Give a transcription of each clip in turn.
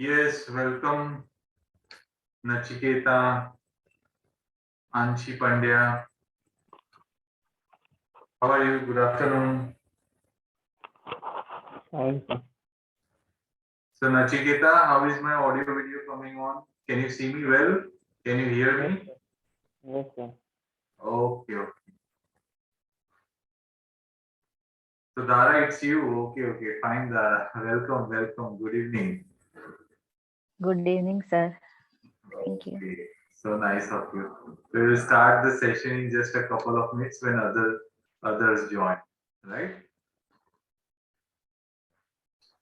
Yes, welcome Nachiketa, Anshi Pandya. How are you? Good afternoon. Fine, sir. So Nachiketa, how is my audio video coming on? Can you see me well? Can you hear Yes, me? sir. Yes, sir. Okay, okay. So Dara, it's you. Okay, okay. Fine, Dara. Welcome, welcome. Good evening. Good evening, sir. Thank you. Okay. So nice of you. We will start the session in just a couple of minutes when others join. Right?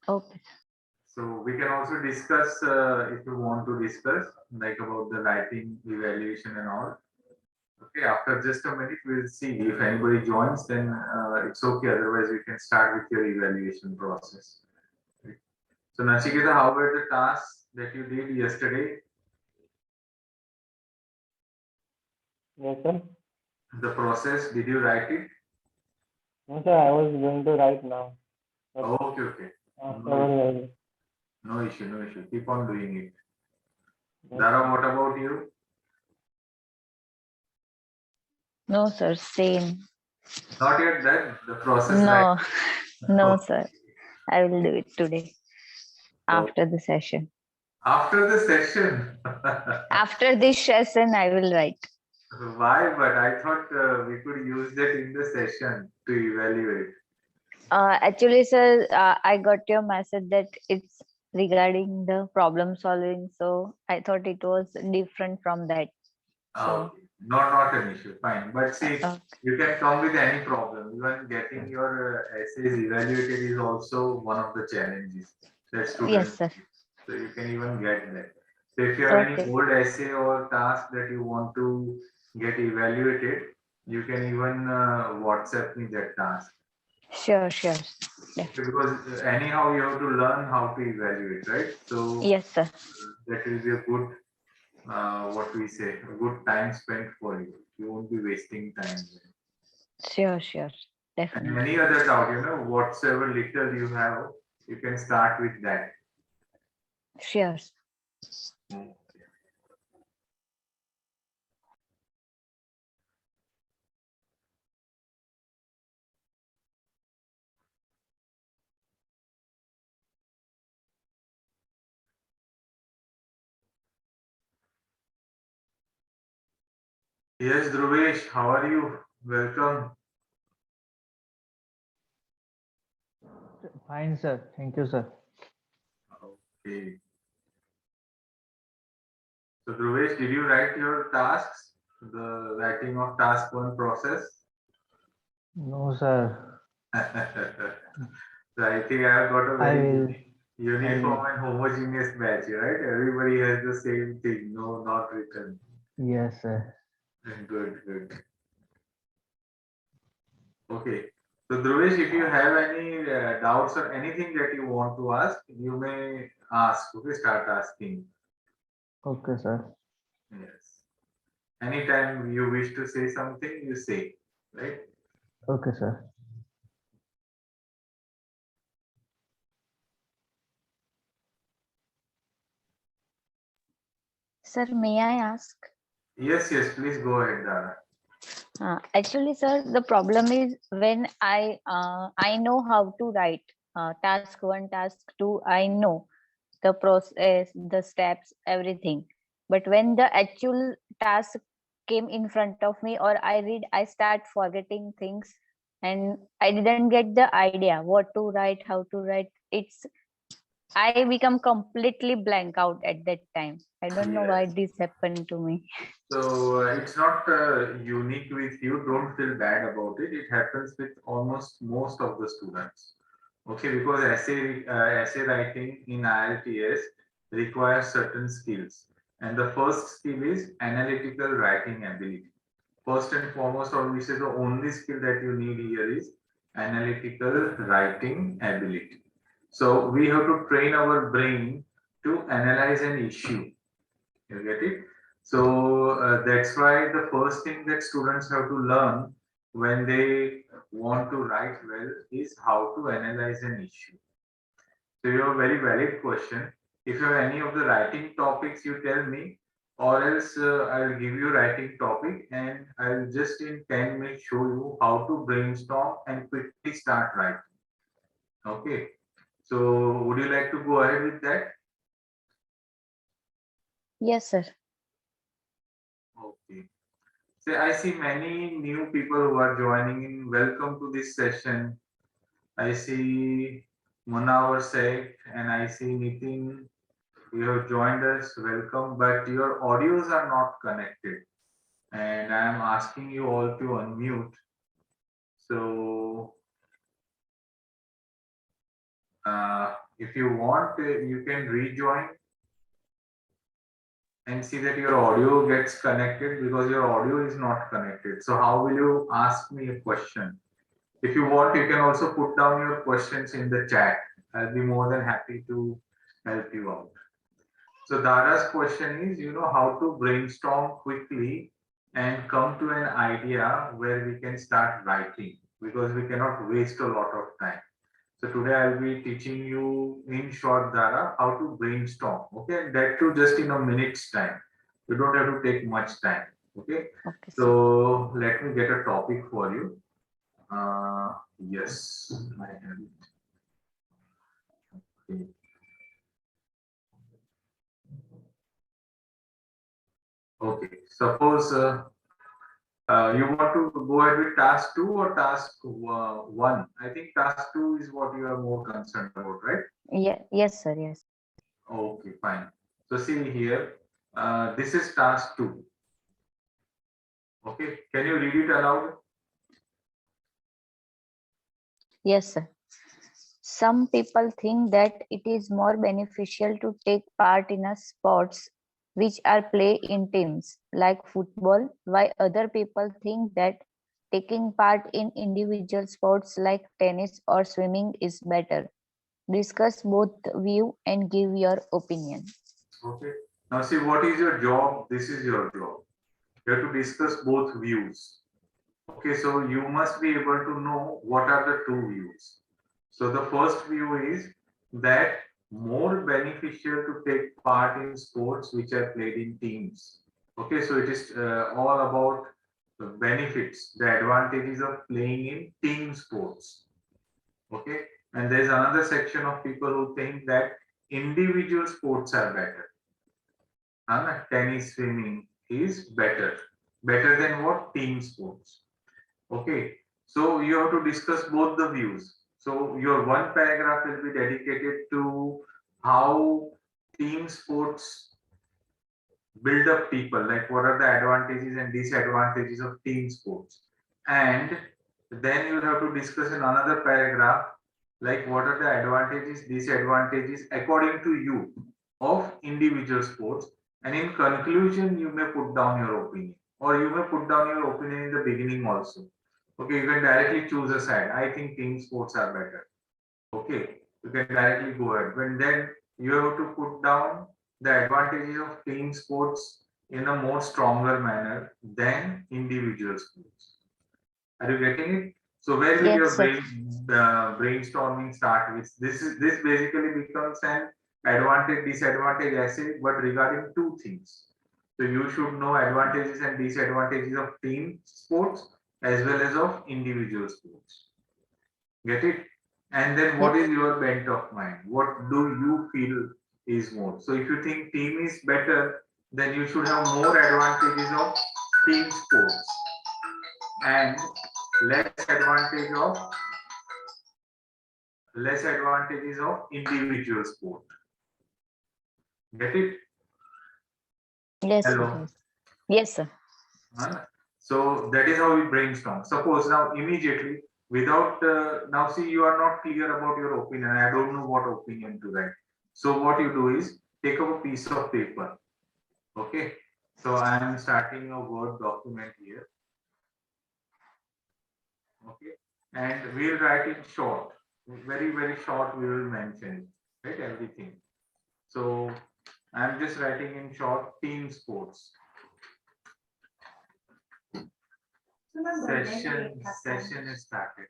Okay. So we can also discuss if you want to discuss like about the writing evaluation and all. Okay, after just a minute, we'll see if anybody joins, then it's okay. Otherwise, we can start with your evaluation process. Okay. So Nachiketa, how were the tasks that you did yesterday? Yes, sir. The process, did you write it? No, sir. I was going to write now. But Okay, okay. after No issue, no issue. Keep on doing it. yes, Dara, what about you? No, sir. Same. Not yet done. The process, right? No, no, Okay. sir. I will do it today So after the session. after the session. After this session, I will write. Why? But I thought we could use that in the session to evaluate. Actually, sir, I got your message that it's regarding the problem solving. So I thought it was different from that. So, Okay. Not an issue. Fine. But see, uh, you can come with any problem. Even getting your essays evaluated is also one of the challenges that yes, students sir. face. So you can even get that. So if you have any Okay. old essay or task that you want to get evaluated, you can even WhatsApp me that task. Sure, sure. Yeah. Okay, because anyhow you have to learn how to evaluate, right? So Yes, sir. that will be a good, what we say, a good time spent for you. You won't be wasting time. Sure, sure. And Definitely. any other doubt, whatsoever little you have, you can start with that. Sure. Mm. Yes, Dhruvesh, how are you? Welcome. fine, sir. Thank you, sir. Okay. So Dhruvesh, did you write your tasks? The writing of task one process? No, sir. So I think I have got a I very will. I will. uniform and homogeneous batch, right? Everybody has the same thing. No, not written. Yes, sir. Good, good. Okay. So Dhruvesh, if you have any doubts or anything that you want to ask, you may ask. Okay, start asking. Okay, sir. Yes. Anytime you wish to say something, you say, right? Okay, sir. Sir, may I ask? Yes, yes, please go ahead, Dara. Actually, sir, the problem is when I know how to write task one, task two. I know the process, the steps, everything. But when the actual task came in front of me, or I read, I start forgetting things, and I didn't get the idea what to write, how to write. I become completely blank out at that time. I don't know why Yes. this happened to me. So it's not unique with you. Don't feel bad about it. It happens with almost most of the students. Okay, because essay writing in IELTS requires certain skills, and the first skill is analytical writing ability. First and foremost, or we say the only skill that you need here is analytical writing ability. So we have to train our brain to analyze an issue. You get it? So that's why the first thing that students have to learn when they want to write well is how to analyze an issue. So you have a very valid question. If you have any of the writing topics, you tell me, or else I'll give you writing topic and I'll just in 10 minutes show you how to brainstorm and quickly start writing. Okay. So would you like to go ahead with that? Yes, sir. Okay. So I see many new people who are joining in. Welcome to this session. I see Munawar Sheikh and I see Nitin. You have joined us. Welcome, but your audios are not connected. And I am asking you all to unmute. So if you want, you can rejoin and see that your audio gets connected because your audio is not connected. So how will you ask me a question? If you want, you can also put down your questions in the chat. I'll be more than happy to help you out. So Dara's question is, how to brainstorm quickly and come to an idea where we can start writing because we cannot waste a lot of time. So today I'll be teaching you in short, Dara, how to brainstorm. Okay, and that too just in a minute's time. You don't have to take much time. Okay. Okay, sir. So let me get a topic for you. Yes, I have it. Okay. Okay. Suppose you want to go ahead with task 2 or task 1. I think task 2 is what you are more concerned about, right? Yeah, yes, sir. Yes. Okay, fine. So see here, this is task 2. Okay, can you read it aloud? Yes, sir. Some people think that it is more beneficial to take part in a sports which are played in teams like football, while other people think that taking part in individual sports like tennis or swimming is better. Discuss both view and give your opinion. Okay. Now see, what is your job? This is your job. You have to discuss both views. Okay, so you must be able to know what are the two views. So the first view is that more beneficial to take part in sports which are played in teams. Okay, so it is all about the benefits, the advantages of playing in team sports. Okay, and there's another section of people who think that individual sports are better. Tennis, swimming is better than what team sports. Okay, so you have to discuss both the views. So your one paragraph will be dedicated to how team sports build up people, like what are the advantages and disadvantages of team sports. And then you have to discuss in another paragraph, like what are the advantages, disadvantages according to you of individual sports. And in conclusion, you may put down your opinion, or you may put down your opinion in the beginning also. Okay, you can directly choose a side. I think team sports are better. Okay, you can directly go ahead. But then you have to put down the advantages of team sports in a more stronger manner than individual sports. Are you getting it? So where will Yes, your sir. brainstorming start with? This basically becomes an advantage disadvantage essay, but regarding two things. So you should know advantages and disadvantages of team sports as well as of individual sports. Get it? And then what Yes. is your bent of mind? What do you feel is more? So if you think team is better, then you should have more advantages of team sports and less advantage of less advantages of individual sport. Get it? Yes, sir. Hello. Yes. Yes, sir. So that is how we brainstorm. Suppose now immediately without now see you are not clear about your opinion. I don't know what opinion to write. So what you do is take up a piece of paper. Okay. So I am starting a Word document here. Okay. And we'll write it short. Very, very short we will mention it. Right? Everything. So I'm just writing in short team sports. Session is started.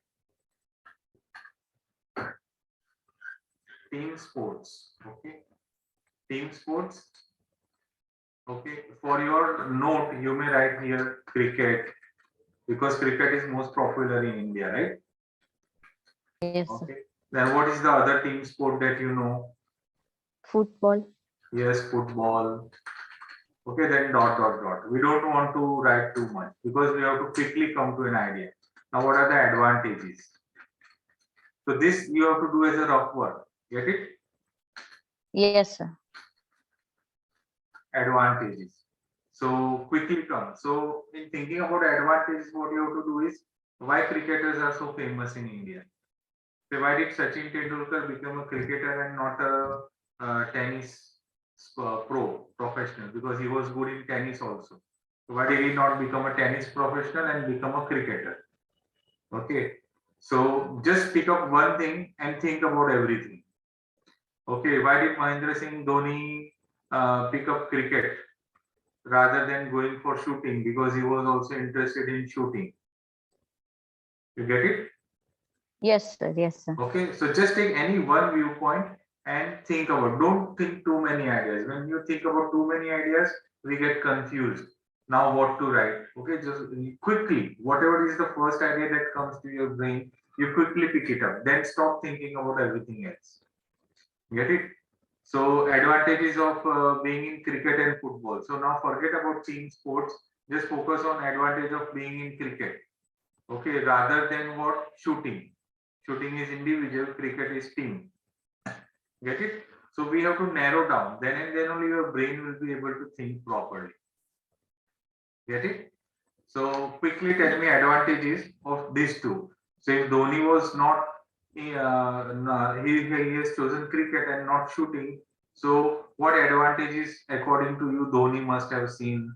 Team sports. Okay. team sports. Okay, for your note, you may write here cricket because cricket is most popular in India, right? Yes, sir. Okay. Then what is the other team sport that you know? Football. Yes, football. Okay, then dot dot dot. We don't want to write too much because we have to quickly come to an idea. Now, what are the advantages? So this you have to do as a rough work. Get it? Yes, sir. Advantages. So quickly come. So in thinking about advantages, what you have to do is why cricketers are so famous in India. So why did Sachin Tendulkar become a cricketer and not a tennis professional? Because he was good in tennis also. So why did he not become a tennis professional and become a cricketer? Okay. So just pick up one thing and think about everything. Okay. Why did Mahendra Singh Dhoni pick up cricket rather than going for shooting? Because he was also interested in shooting. You get it? Yes, sir. Yes, sir. Okay, so just take any one viewpoint and think about. Don't think too many ideas. When you think about too many ideas, we get confused. Now what to write? Okay, just quickly, whatever is the first idea that comes to your brain, you quickly pick it up. Then stop thinking about everything else. Get it? So advantages of being in cricket and football. So now forget about team sports. Just focus on advantage of being in cricket. Okay, rather than what? Shooting. Shooting is individual, cricket is team. Get it? So we have to narrow down. Then and then only your brain will be able to think properly. Get it? So quickly tell me advantages of these two. So if Dhoni was not, he has chosen cricket and not shooting. So what advantages according to you Dhoni must have seen?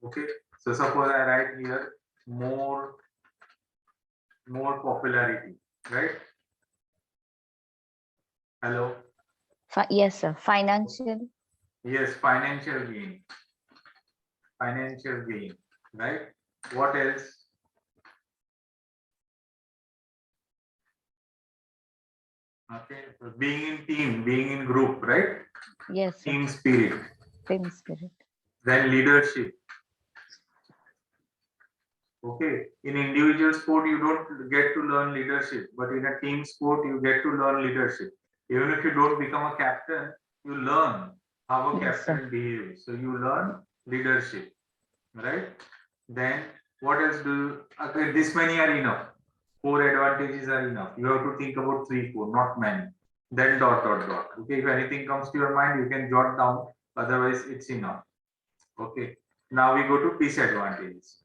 Okay. So suppose I write here more popularity, right? Hello. Yes, sir. Financial. Yes, financial gain. Financial gain, right? What else? Okay, so being in team, being in group, right? Yes, sir. Team spirit. Team spirit. Then leadership. Okay, in individual sport, you don't get to learn leadership, but in a team sport, you get to learn leadership. Even if you don't become a captain, you learn how a Yes, sir. captain behaves. So you learn leadership, right? Then what else do you, okay, this many are enough. 4 advantages are enough. You have to think about 3, 4, not many. Then dot dot dot. Okay, if anything comes to your mind, you can jot down. Otherwise, it's enough. Okay. Now we go to disadvantages.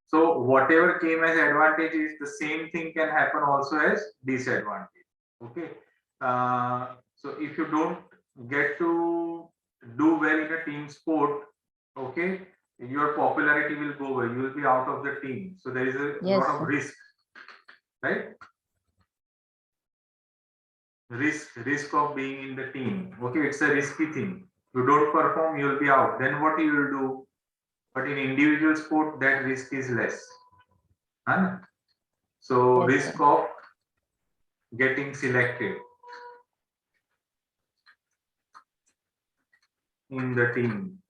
So whatever came as advantages, the same thing can happen also as disadvantage. Okay. So if you don't get to do well in a team sport, okay, your popularity will go away. You will be out of the team. So there is a Yes, lot of sir. risk, right? Risk of being in the team. Okay, it's a risky thing. You don't perform, you will be out. Then what you will do? But in individual sport, that risk is less. Huh? So Yes, risk sir. of getting selected in the team,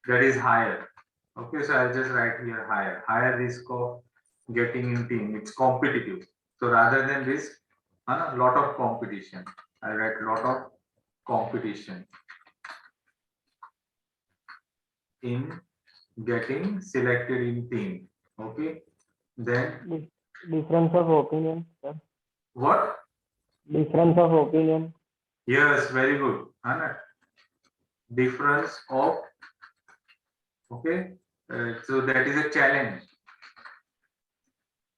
that is higher. Okay, so I'll just write here higher risk of getting in team. It's competitive. So rather than risk, a lot of competition. I write lot of competition in getting selected in team. Okay, then Difference of opinion, sir. what? Difference of opinion. Yes, very good. Difference of, okay, so that is a challenge.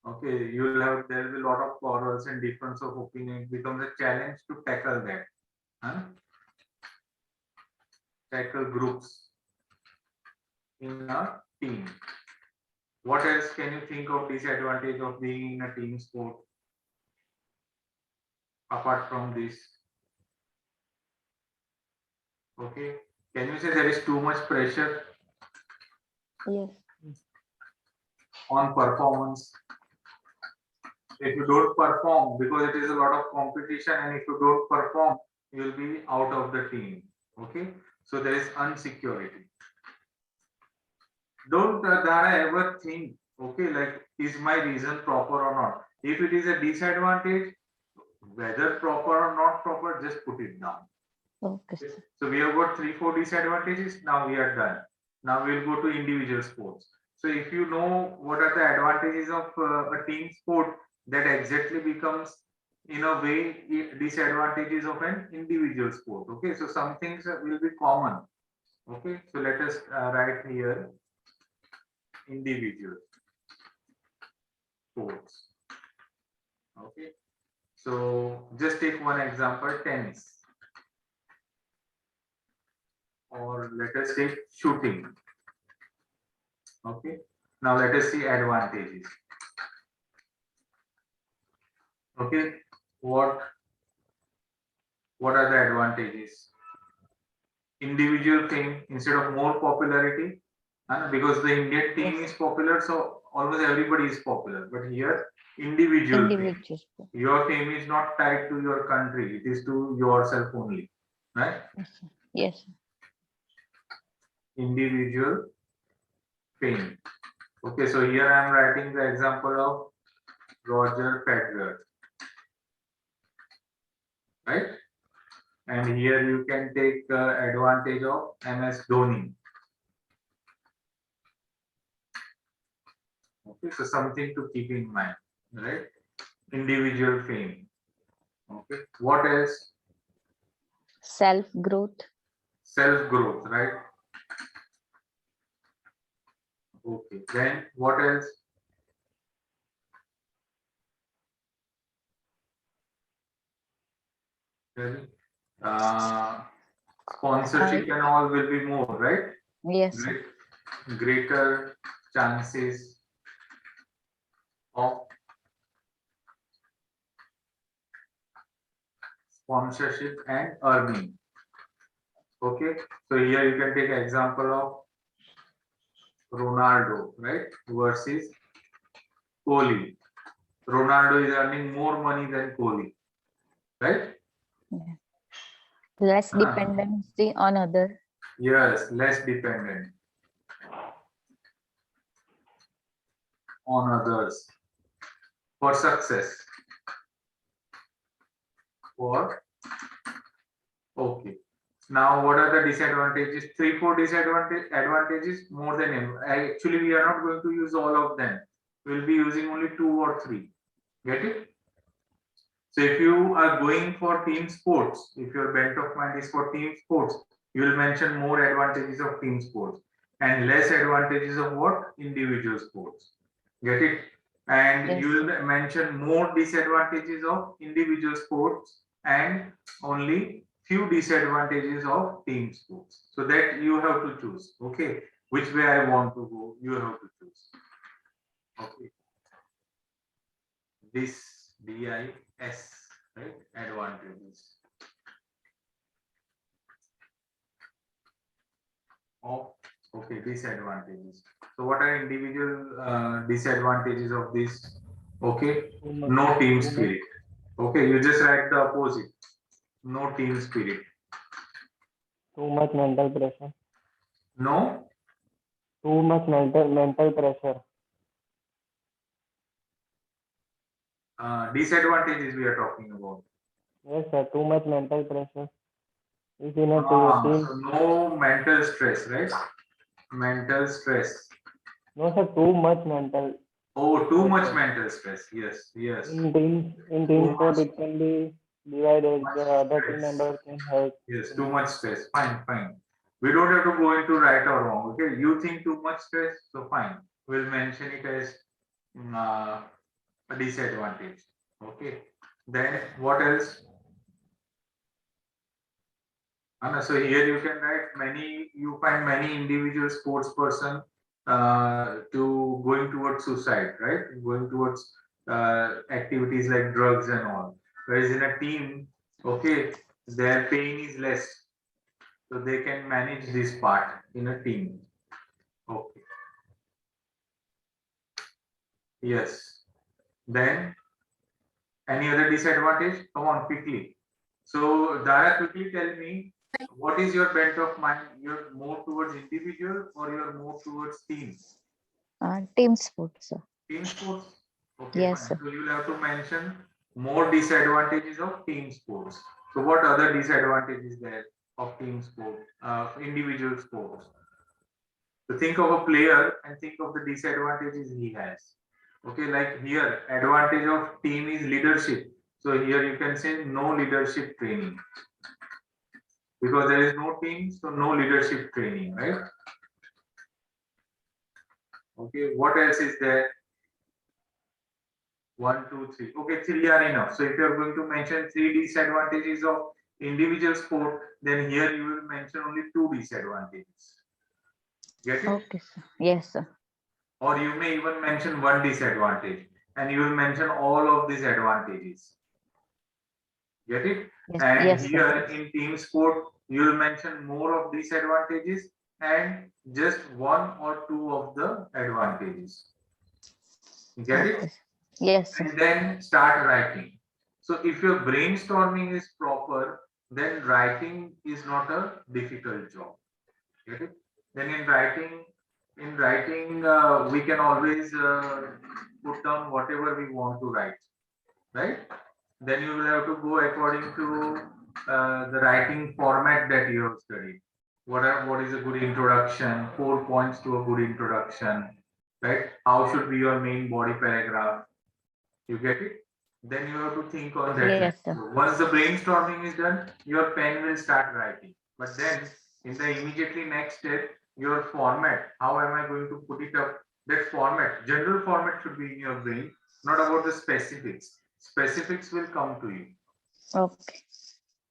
Okay, you'll have, there will be a lot of quarrels and difference of opinion. It becomes a challenge to tackle that. Huh? Tackle groups in a team. What else can you think of disadvantage of being in a team sport apart from this? Okay, can you say there is too much pressure Yes. on performance? If you don't perform, because it is a lot of competition, and if you don't perform, you will be out of the team. Okay, so there is unsecurity. Don't Dara ever think, okay, like, is my reason proper or not? If it is a disadvantage, whether proper or not proper, just put it down. Okay, sir. So we have got 3-4 disadvantages. Now we are done. Now we will go to individual sports. So if you know what are the advantages of a team sport, that exactly becomes, in a way, disadvantages of an individual sport. Okay, so some things will be common. Okay, so let us write here individual sports. Okay, so just take one example, tennis, or let us take shooting. Okay, now let us see advantages. Okay, what are the advantages? Individual fame instead of more popularity, and because the Indian team Yes. is popular, so almost everybody is popular. But here, individual fame. Individual sport. Your fame is not tied to your country; it is to yourself only, right? Yes, sir. Yes, sir. Individual fame. Okay, so here I am writing the example of Roger Federer, right? And here you can take advantage of MS Dhoni. Okay, so something to keep in mind, right? Individual fame. Okay, what else? Self growth. Self growth, right? Okay, then what else? Uh, Sponsorship and all will be more, right? Yes, sir. Greater chances of sponsorship and earning. Okay, so here you can take example of Ronaldo, right, versus Kohli. Ronaldo is earning more money than Kohli, right? Less dependency on other. Yes, less dependent on others for success. For okay. Now, what are the disadvantages? 3-4 advantages more than him. Actually, we are not going to use all of them. We'll be using only 2 or 3. Get it? So if you are going for team sports, if your bent of mind is for team sports, you will mention more advantages of team sports and less advantages of what? Individual sports. Get it? And Yes, you will mention more disadvantages of individual sports and only few disadvantages of team sports. So that you have to choose. Okay, which way I want to go, you have to choose. Okay, this DIS, right? Advantages of, okay, disadvantages. So what are individual disadvantages of this? Okay, no team spirit. Okay, you just write the opposite. No team spirit. Too much mental pressure. No. Too much mental pressure. Disadvantages we are talking about. Yes, sir. Too much mental pressure. If in a team. So no mental stress, right? Mental stress. No, sir. Too much mental. Oh, too much mental stress. Yes, yes. In team sport, it can be divided. The other team member can help. Yes, too much stress. Fine, fine. We don't have to go into right or wrong. Okay, you think too much stress, so fine. We'll mention it as a disadvantage. Okay. Then what else? Anna, so here you can write many. You find many individual sports person to going towards suicide, right? Going towards activities like drugs and all. Whereas in a team, okay, their pain is less, so they can manage this part in a team. Okay. Yes. Then Any other disadvantage? Come on, quickly. So, Dara, quickly tell me, what is your bent of mind? You're more towards individual or you're more towards team? Team sports, sir. Team sports? Okay, Yes, fine. sir. So you will have to mention more disadvantages of team sports. So what other disadvantages there of team sport, individual sports? So think of a player and think of the disadvantages he has. Okay, like here, advantage of team is leadership. So here you can say no leadership training because there is no team, so no leadership training, right? Okay, what else is there? 1, 2, 3. Okay, 3 are enough. So if you are going to mention 3 disadvantages of individual sport, then here you will mention only 2 disadvantages. Get it? Okay, sir. Yes, sir. Or you may even mention 1 disadvantage and you will mention all of these advantages. Get it? Yes, And yes, here sir. in team sport, you will mention more of disadvantages and just 1 or 2 of the advantages. Get it? Okay, sir. Yes, sir. And then start writing. So if your brainstorming is proper, then writing is not a difficult job. Get it? Then in writing, we can always put down whatever we want to write, right? Then you will have to go according to the writing format that you have studied. What is a good introduction? 4 points to a good introduction, right? How should be your main body paragraph? You get it? Then you have to think on that. Yes, sir. So once the brainstorming is done, your pen will start writing. But then in the immediately next step, your format, how am I going to put it up? That format, general format should be in your brain, not about the specifics. Specifics will come to you. Okay.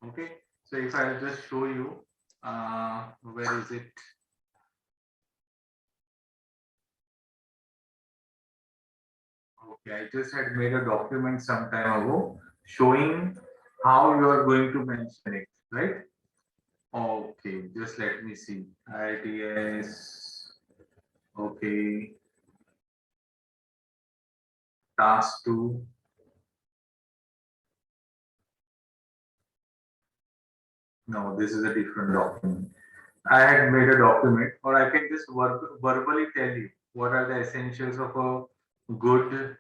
Okay. So if I'll just show you, where is it? Okay, I just had made a document some time ago showing how you are going to mention it, right? Okay, just let me see. ITS. Okay. Task 2. No, this is a different document. I had made a document, or I can just verbally tell you what are the essentials of a good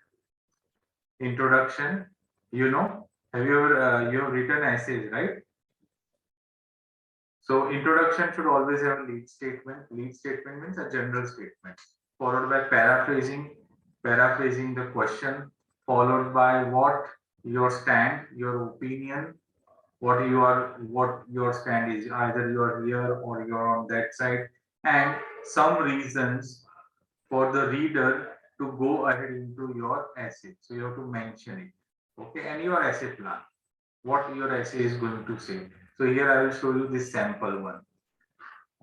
introduction. You know, have you ever you have written essays, right? So introduction should always have a lead statement. Lead statement means a general statement, followed by paraphrasing the question, followed by what your stand, your opinion, what your stand is. Either you are here or you are on that side, and some reasons for the reader to go ahead into your essay. So you have to mention it. Okay, and your essay plan, what your essay is going to say. So here I will show you this sample one.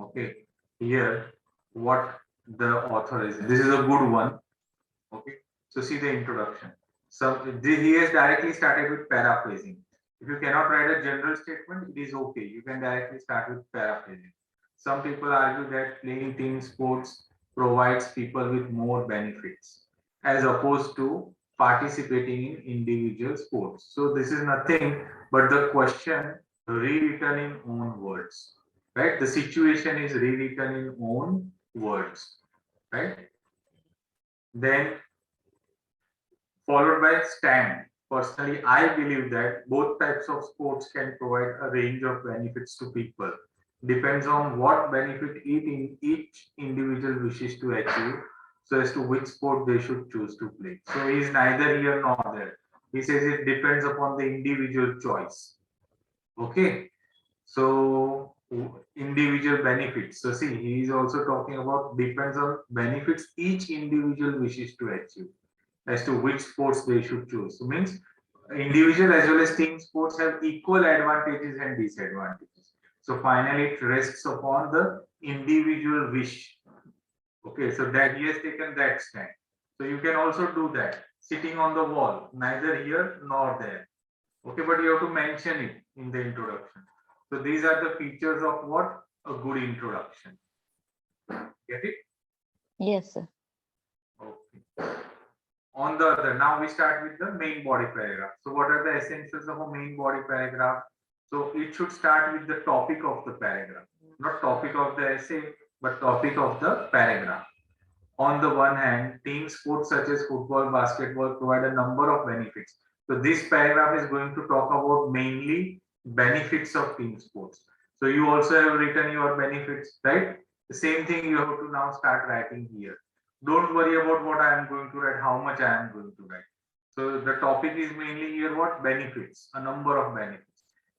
Okay, here what the author is. This is a good one. Okay, so see the introduction. So he has directly started with paraphrasing. If you cannot write a general statement, it is okay. You can directly start with paraphrasing. Some people argue that playing team sports provides people with more benefits as opposed to participating in individual sports. So this is nothing but the question rewritten in own words, right? The situation is rewritten in own words, right? Then followed by stand. Personally, I believe that both types of sports can provide a range of benefits to people. Depends on what benefit each individual wishes to achieve, so as to which sport they should choose to play. So he is neither here nor there. He says it depends upon the individual choice. Okay. So individual benefits. So see, he is also talking about depends on benefits each individual wishes to achieve as to which sports they should choose. So means individual as well as team sports have equal advantages and disadvantages. So finally, it rests upon the individual wish. Okay, so that he has taken that stand. So you can also do that sitting on the wall, neither here nor there. Okay, but you have to mention it in the introduction. So these are the features of what a good introduction. Get it? Yes, sir. Okay. On the other, now we start with the main body paragraph. So what are the essentials of a main body paragraph? So it should start with the topic of the paragraph, not topic of the essay, but topic of the paragraph. On the one hand, team sports such as football, basketball provide a number of benefits. So this paragraph is going to talk about mainly benefits of team sports. So you also have written your benefits, right? The same thing you have to now start writing here. Don't worry about what I am going to write, how much I am going to write. So the topic is mainly here what? Benefits, a number of benefits.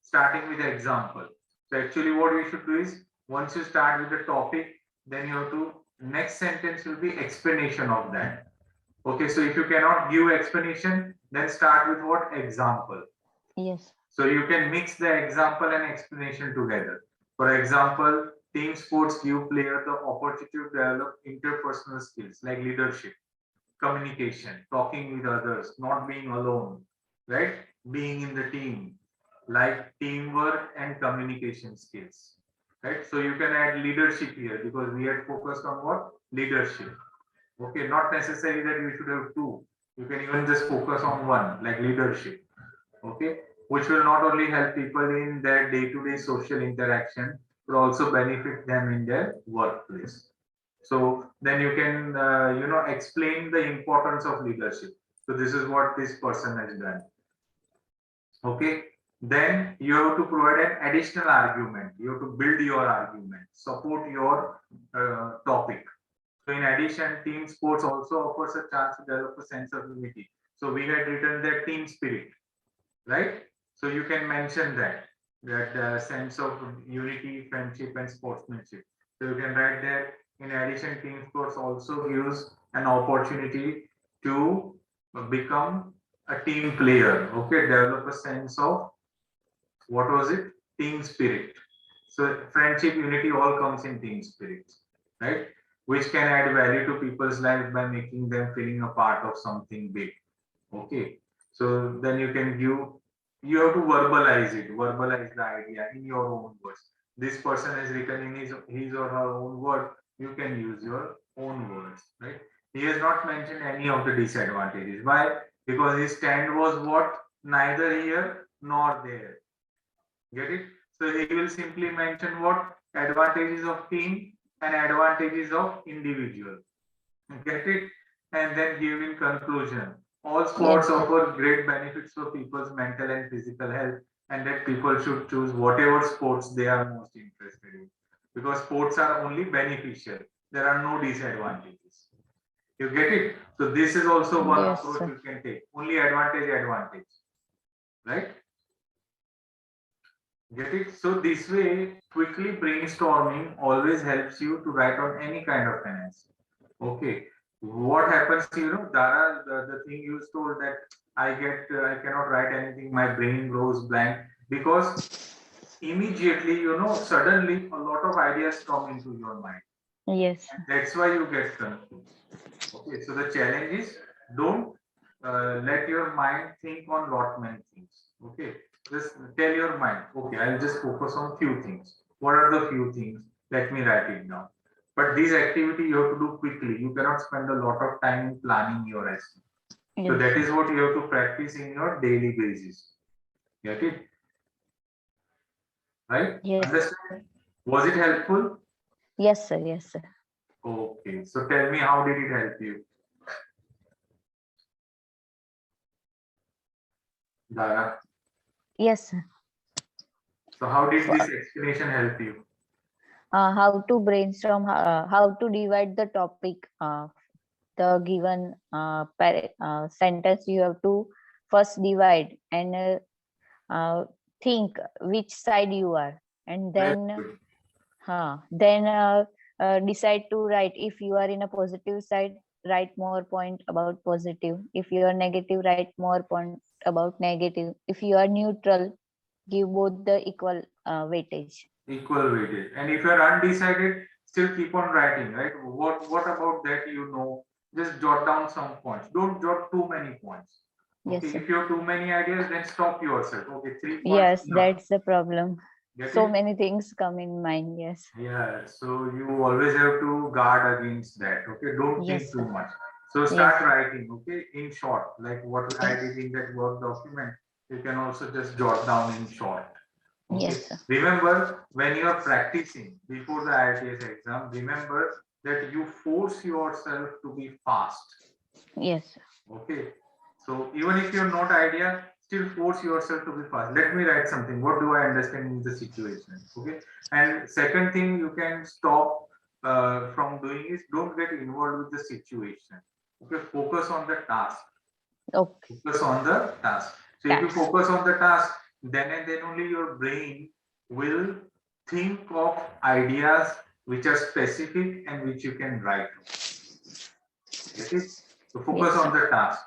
Starting with the example. So actually what we should do is, once you start with the topic, then you have to, next sentence will be explanation of that. Okay, so if you cannot give explanation, then start with what? Example. Yes. So you can mix the example and explanation together. For example, team sports give player the opportunity to develop interpersonal skills like leadership, communication, talking with others, not being alone, right? Being in the team, like teamwork and communication skills, right? So you can add leadership here because we had focused on what? Leadership. Okay, not necessary that you should have two. You can even just focus on one, like leadership. Okay, which will not only help people in their day-to-day social interaction, but also benefit them in their workplace. So then you can, explain the importance of leadership. So this is what this person has done. Okay, then you have to provide an additional argument. You have to build your argument, support your topic. So in addition, team sports also offers a chance to develop a sense of unity. So we had written that team spirit, right? So you can mention that sense of unity, friendship, and sportsmanship. So you can write there. In addition, team sports also gives an opportunity to become a team player. Okay, develop a sense of, what was it? Team spirit. So friendship, unity, all comes in team spirit, right? Which can add value to people's life by making them feeling a part of something big. Okay, so then you can give, you have to verbalize it, verbalize the idea in your own words. This person has written in his or her own word, you can use your own words, right? He has not mentioned any of the disadvantages. Why? Because his stand was what? Neither here nor there. Get it? So he will simply mention what? Advantages of team and advantages of individual. Get it? And then give in conclusion. All sports Yes. offer great benefits for people's mental and physical health, and that people should choose whatever sports they are most interested in. Because sports are only beneficial. There are no disadvantages. You get it? So this is also one Yes, approach sir. you can take. Only advantage. Right? Get it? So this way, quickly brainstorming always helps you to write on any kind of an essay. Okay. What happens, Dara, the thing you told that I cannot write anything, my brain goes blank because immediately, suddenly a lot of ideas come into your mind. Yes. And that's why you get confused. Okay. So the challenge is, don't let your mind think on lot many things. Okay. Just tell your mind, okay, I'll just focus on few things. What are the few things? Let me write it down. But this activity you have to do quickly. You cannot spend a lot of time in planning your essay. So that Yes. is what you have to practice in your daily basis. Get it? Right? Yes. Understand? Was it helpful? Yes, sir. Yes, sir. Okay. So tell me, how did it help you? Dara. Yes, sir. So how did So, this explanation help you? how to brainstorm, how to divide the topic, the given sentence you have to first divide and think which side you are, and Very then good. decide to write. If you are in a positive side, write more point about positive. If you are negative, write more point about negative. If you are neutral, give both the equal weightage. Equal weightage. And if you're undecided, still keep on writing, right? What about that, just jot down some points. Don't jot too many points. Okay, Yes, sir. if you have too many ideas, then stop yourself. Okay, 3 points Yes, enough. that's the problem. Get So it? many things come in mind. Yes. Yeah, so you always have to guard against that. Okay, don't think Yes, too sir. much. So start Yes. writing, okay, in short, like what I did in that Word document. You can also just jot down in short. Okay. Yes, sir. Remember, when you are practicing before the IELTS exam, remember that you force yourself to be fast. Yes, sir. Okay. So even if you're not idea, still force yourself to be fast. Let me write something. What do I understand in the situation? Okay. And second thing you can stop from doing is don't get involved with the situation. Okay. Focus on the task. Okay. Focus on the task. So if you Task. focus on the task, then and then only your brain will think of ideas which are specific and which you can write. Get it? So focus Yes, on the task,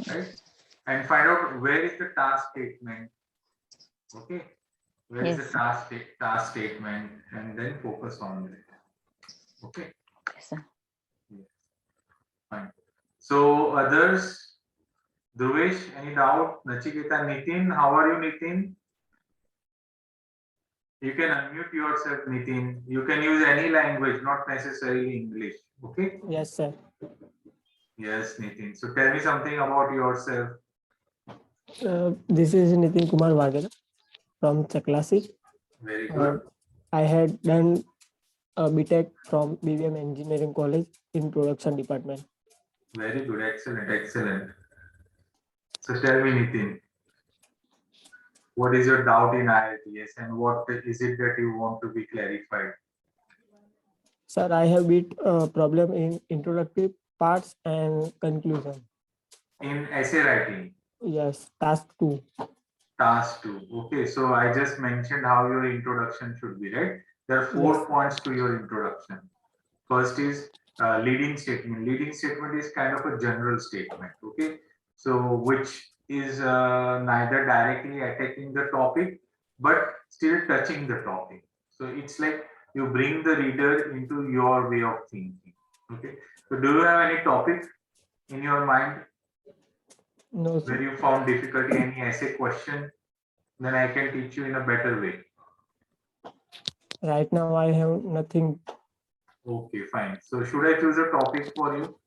right? And find out where is the task statement. Okay, where is the Yes. task statement, and then focus on it. Okay, Yes, sir. fine. So others, Dhruvesh, any doubt? Nachiketa, Nitin, how are you, Nitin? You can unmute yourself, Nitin. You can use any language, not necessarily English. Okay? Yes, sir. Yes, Nitin. So tell me something about yourself. This is Nitin Kumar Wagera from Chaklasi. Very good. I had done a BTech from BBM Engineering College in production department. Very good. Excellent. Excellent. So tell me, Nitin, what is your doubt in IELTS and what is it that you want to be clarified? Sir, I have bit problem in introductory parts and conclusion. In essay writing, Yes, task 2. task 2. Okay, so I just mentioned how your introduction should be, right? There are 4 Yes. points to your introduction. First is leading statement. Leading statement is kind of a general statement, okay? So which is neither directly attacking the topic, but still touching the topic. So it's like you bring the reader into your way of thinking, okay? So do you have any topic in your mind No, where sir. you found difficulty, any essay question? Then I can teach you in a better way. Right now I have nothing. Okay, fine. So should I choose a topic for you?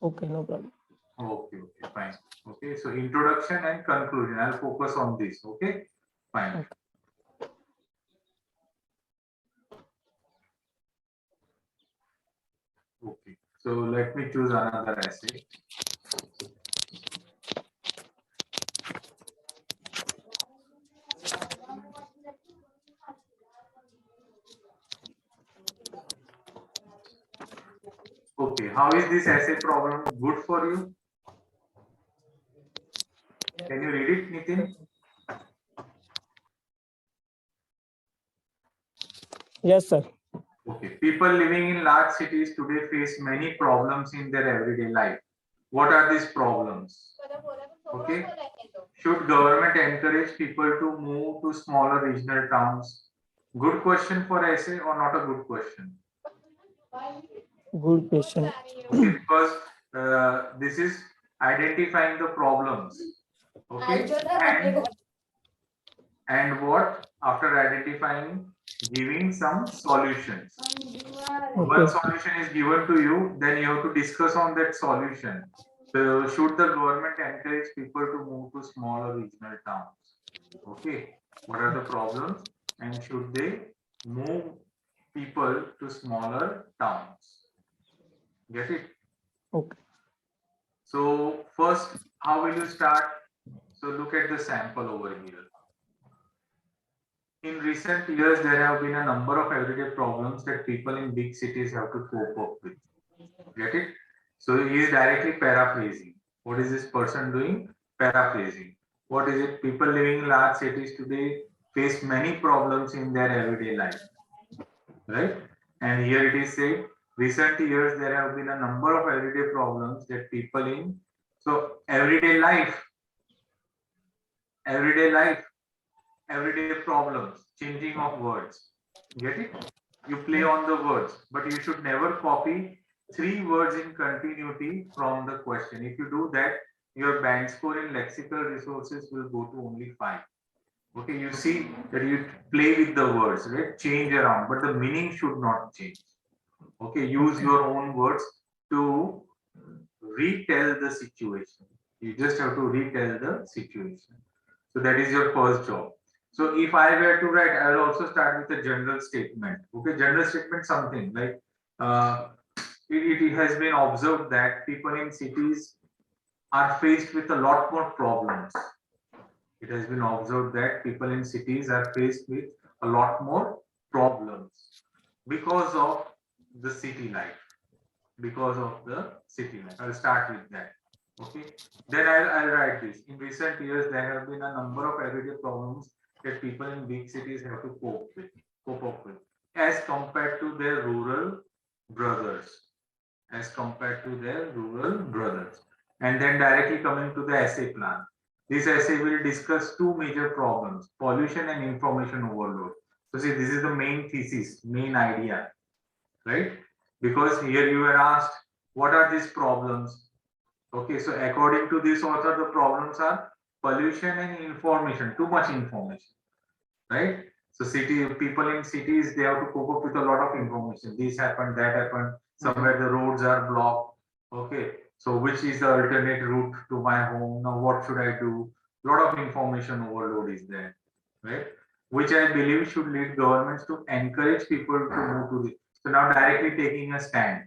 Okay, no problem. Okay, okay, fine. Okay, so introduction and conclusion. I'll focus on this. Okay, fine. Okay, so let me choose another essay. Okay, how is this essay problem good for you? Can you read it, Nitin? Yes, sir. Okay, people living in large cities today face many problems in their everyday life. What are these problems? Okay, should government encourage people to move to smaller regional towns? Good question for essay or not a good question? Good question. Okay, because this is identifying the problems. Okay, and what after identifying, giving some solutions. One Okay. solution is given to you, then you have to discuss on that solution. So should the government encourage people to move to smaller regional towns? Okay, what are the problems and should they move people to smaller towns? Get it? Okay. So first, how will you start? So look at the sample over here. In recent years, there have been a number of everyday problems that people in big cities have to cope up with. Get it? So he is directly paraphrasing. What is this person doing? Paraphrasing. What is it? People living in large cities today face many problems in their everyday life. Right? And here it is said, recent years there have been a number of everyday problems that people in, so everyday life, everyday problems, changing of words. Get it? You play on the words, but you should never copy 3 words in continuity from the question. If you do that, your band score in lexical resources will go to only 5. Okay, you see that you play with the words, right? Change around, but the meaning should not change. Okay, use your own words to retell the situation. You just have to retell the situation. So that is your first job. So if I were to write, I will also start with a general statement. Okay, general statement something like it has been observed that people in cities are faced with a lot more problems. It has been observed that people in cities are faced with a lot more problems because of the city life. Because of the city life. I'll start with that. Okay. Then I'll write this. In recent years, there have been a number of everyday problems that people in big cities have to cope up with, as compared to their rural brothers. As compared to their rural brothers. And then directly coming to the essay plan. This essay will discuss two major problems, pollution and information overload. So see, this is the main thesis, main idea, right? Because here you were asked, what are these problems? Okay, so according to this author, the problems are pollution and information, too much information, right? So city people in cities, they have to cope up with a lot of information. This happened, that happened, somewhere the roads are blocked. Okay, so which is the alternate route to my home? Now what should I do? A lot of information overload is there, right? Which I believe should lead governments to encourage people to move to this. So now directly taking a stand.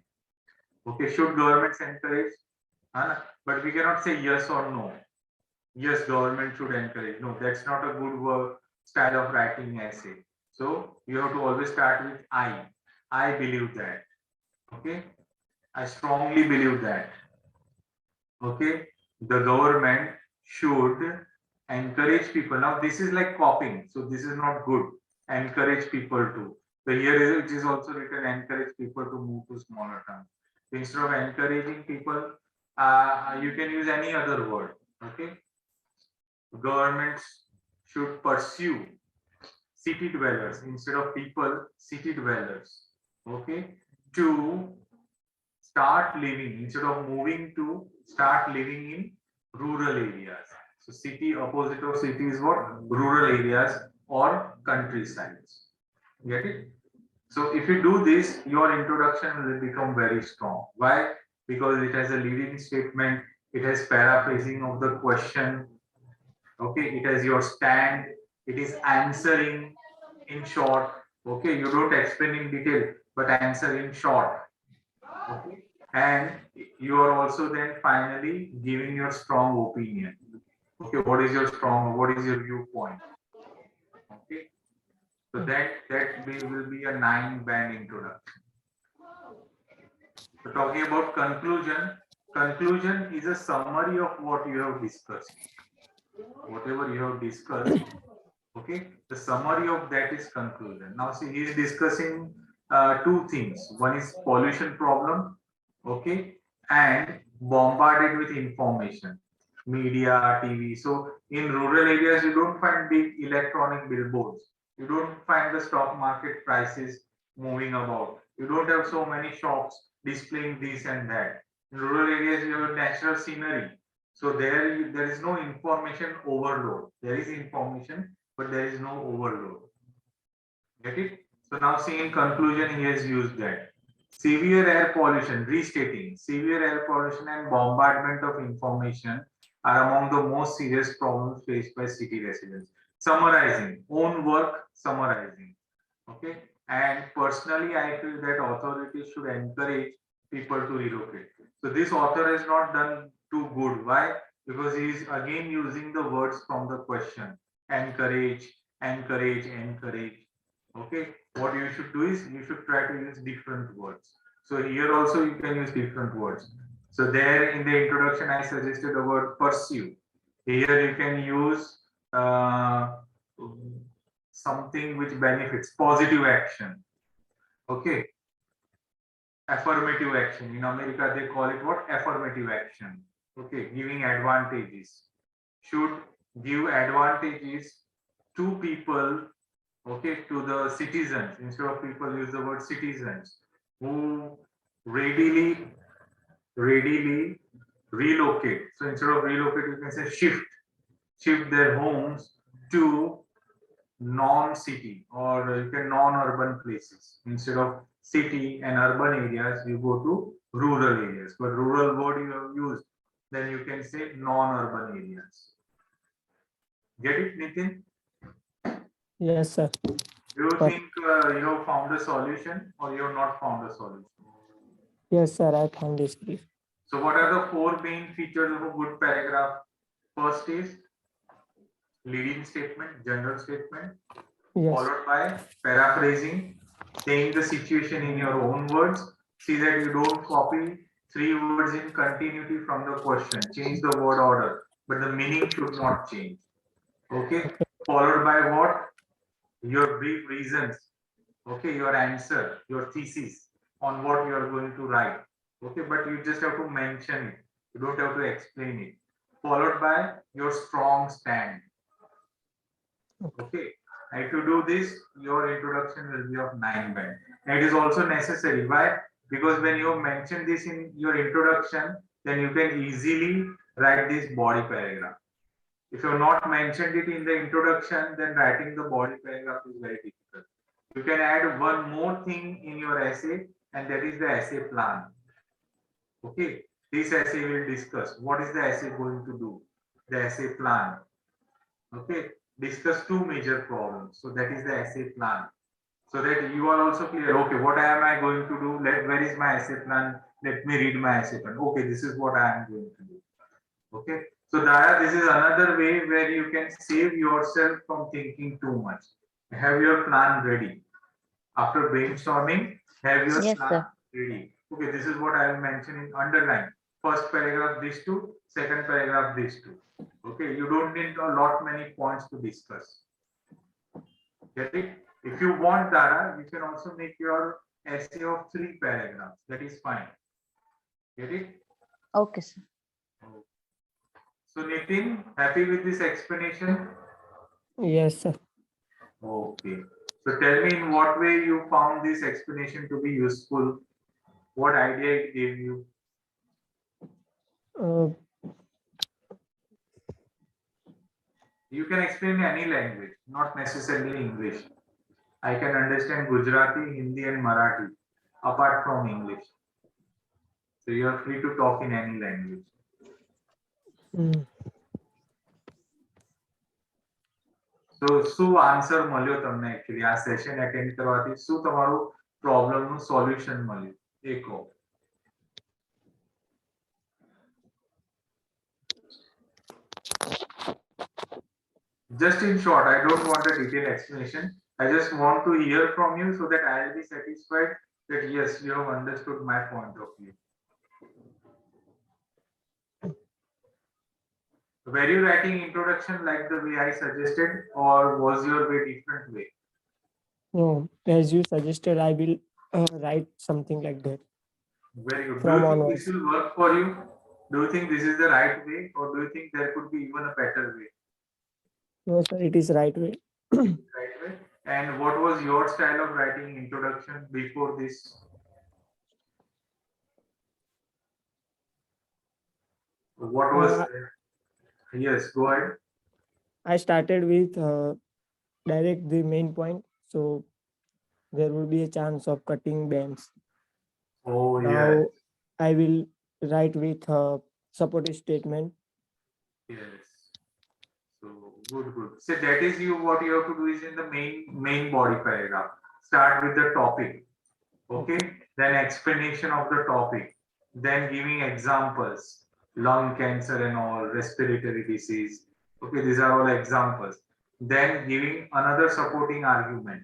Okay, should governments encourage? But we cannot say yes or no. Yes, government should encourage. No, that's not a good work style of writing essay. So you have to always start with I. I believe that. Okay, I strongly believe that. Okay, the government should encourage people. Now this is like copying, so this is not good. Encourage people to. So here it is also written encourage people to move to smaller towns. Instead of encouraging people, you can use any other word. Okay, governments should pursue city dwellers instead of people, city dwellers. Okay, to start living instead of moving to start living in rural areas. So city opposite of city is what? Rural areas or countrysides. Get it? So if you do this, your introduction will become very strong. Why? Because it has a leading statement, it has paraphrasing of the question. Okay, it has your stand, it is answering in short. Okay, you don't explain in detail, but answer in short. Okay, and you are also then finally giving your strong opinion. Okay, what is your viewpoint? Okay, so that will be a 9-band introduction. So talking about conclusion is a summary of what you have discussed. Whatever you have discussed, okay, the summary of that is conclusion. Now see, he is discussing two things. One is pollution problem, okay, and bombarded with information, media, TV. So in rural areas, you don't find big electronic billboards. You don't find the stock market prices moving about. You don't have so many shops displaying this and that. In rural areas, you have natural scenery. So there is no information overload. There is information, but there is no overload. Get it? So now see, in conclusion, he has used that. Severe air pollution, restating, severe air pollution and bombardment of information are among the most serious problems faced by city residents. Summarizing, own work, summarizing. Okay. And personally, I feel that authorities should encourage people to relocate. So this author has not done too good. Why? Because he is again using the words from the question. Encourage, encourage, encourage. Okay, what you should do is you should try to use different words. So here also you can use different words. So there in the introduction I suggested the word pursue. Here you can use something which benefits, positive action. Okay, affirmative action. In America they call it what? Affirmative action. Okay, giving advantages. Should give advantages to people, okay, to the citizens. Instead of people, use the word citizens who readily relocate. So instead of relocate, you can say shift their homes to non-city, or you can non-urban places. Instead of city and urban areas, you go to rural areas. But rural word you have used, then you can say non-urban areas. Get it, Nitin? Yes, sir. Do you But think you have found a solution, or you have not found a solution? yes, sir, I found this brief. So what are the four main features of a good paragraph? First is leading statement, general statement, Yes, followed by paraphrasing, saying the situation in your own words. See that you don't copy three words in continuity from the question. Change the word order, but the meaning should not change. Okay. Followed by what? Your brief reasons. Okay, your answer, your thesis on what you are going to write. Okay, but you just have to mention it. You don't have to explain it. Followed by your strong stand. Okay, if you do this, your introduction will be of 9 band. And it is also necessary. Why? Because when you mention this in your introduction, then you can easily write this body paragraph. If you have not mentioned it in the introduction, then writing the body paragraph is very difficult. You can add one more thing in your essay, and that is the essay plan. Okay, this essay will discuss what is the essay going to do, the essay plan. Okay, discuss two major problems. So that is the essay plan. So that you are also clear. Okay, what am I going to do? Where is my essay plan? Let me read my essay plan. Okay, this is what I am going to do. Okay, so Dara, this is another way where you can save yourself from thinking too much. Have your plan ready. After brainstorming, have your Yes, plan sir. ready. Okay, this is what I will mention in underline. First paragraph this two, second paragraph this two. Okay, you don't need a lot many points to discuss. Get it? If you want Dara, you can also make your essay of 3 paragraphs. That is fine. Get it? Okay, sir. So Nitin, happy with this explanation? yes, sir. Okay. So tell me in what way you found this explanation to be useful? What idea it gave you? Uh, You can explain any language, not necessarily English. I can understand Gujarati, Hindi, and Marathi apart from English. So you are free to talk in any language. mm, So શું answer મળ્યો તમને actually આ session attend કરવાથી શું તમારું પ્રોબ્લેમનું solution મળ્યું એ કહો. Just in short, I don't want a detailed explanation. I just want to hear from you so that I will be satisfied that yes, you have understood my point of view. Were you writing introduction like the way I suggested, or was your way different way? no, as you suggested, I will write something like that. Very good. Do From you think onwards. this will work for you? Do you think this is the right way, or do you think there could be even a better way? No, sir, it is right way. Right way. And what was your style of writing introduction before this? What was? Yes, go ahead. I started with direct the main point, so there will be a chance of cutting bands. Oh Now yes, I will write with supportive statement. yes. So good, good. So that is you. What you have to do is in the main body paragraph. Start with the topic. Okay. Then explanation of the topic. Then giving examples. Lung cancer and all, respiratory disease. Okay, these are all examples. Then giving another supporting argument.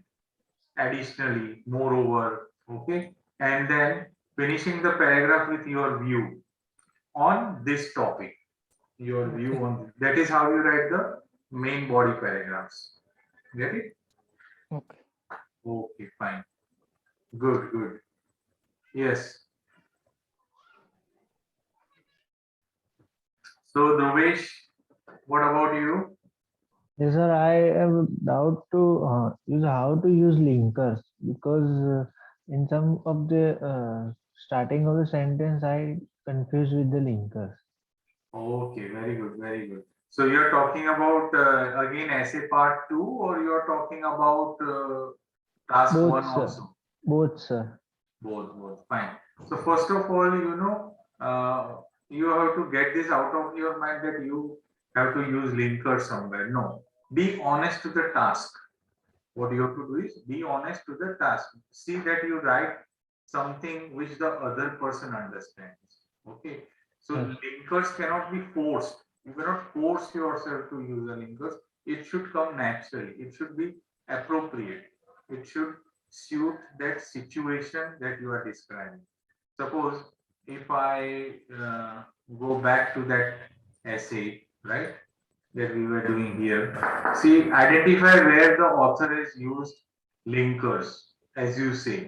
Additionally, moreover, okay, and then finishing the paragraph with your view on this topic. Your view on that is how you write the main body paragraphs. Get it? Okay. Okay, fine. Good, good. Yes. So Dhruvesh, what about you? Yes, sir. I have a doubt to use how to use linkers because in some of the starting of the sentence I confused with the linkers. Okay, very good, very good. So you're talking about again essay part 2, or you're talking about task 1 Both, sir. also? Both, sir. Both. Fine. So first of all, you have to get this out of your mind that you have to use linker somewhere. No, be honest to the task. What you have to do is be honest to the task. See that you write something which the other person understands. Okay. So Yes. linkers cannot be forced. You cannot force yourself to use the linkers. It should come naturally. It should be appropriate. It should suit that situation that you are describing. Suppose if I go back to that essay, right, that we were doing here. See, identify where the author has used linkers, as you say.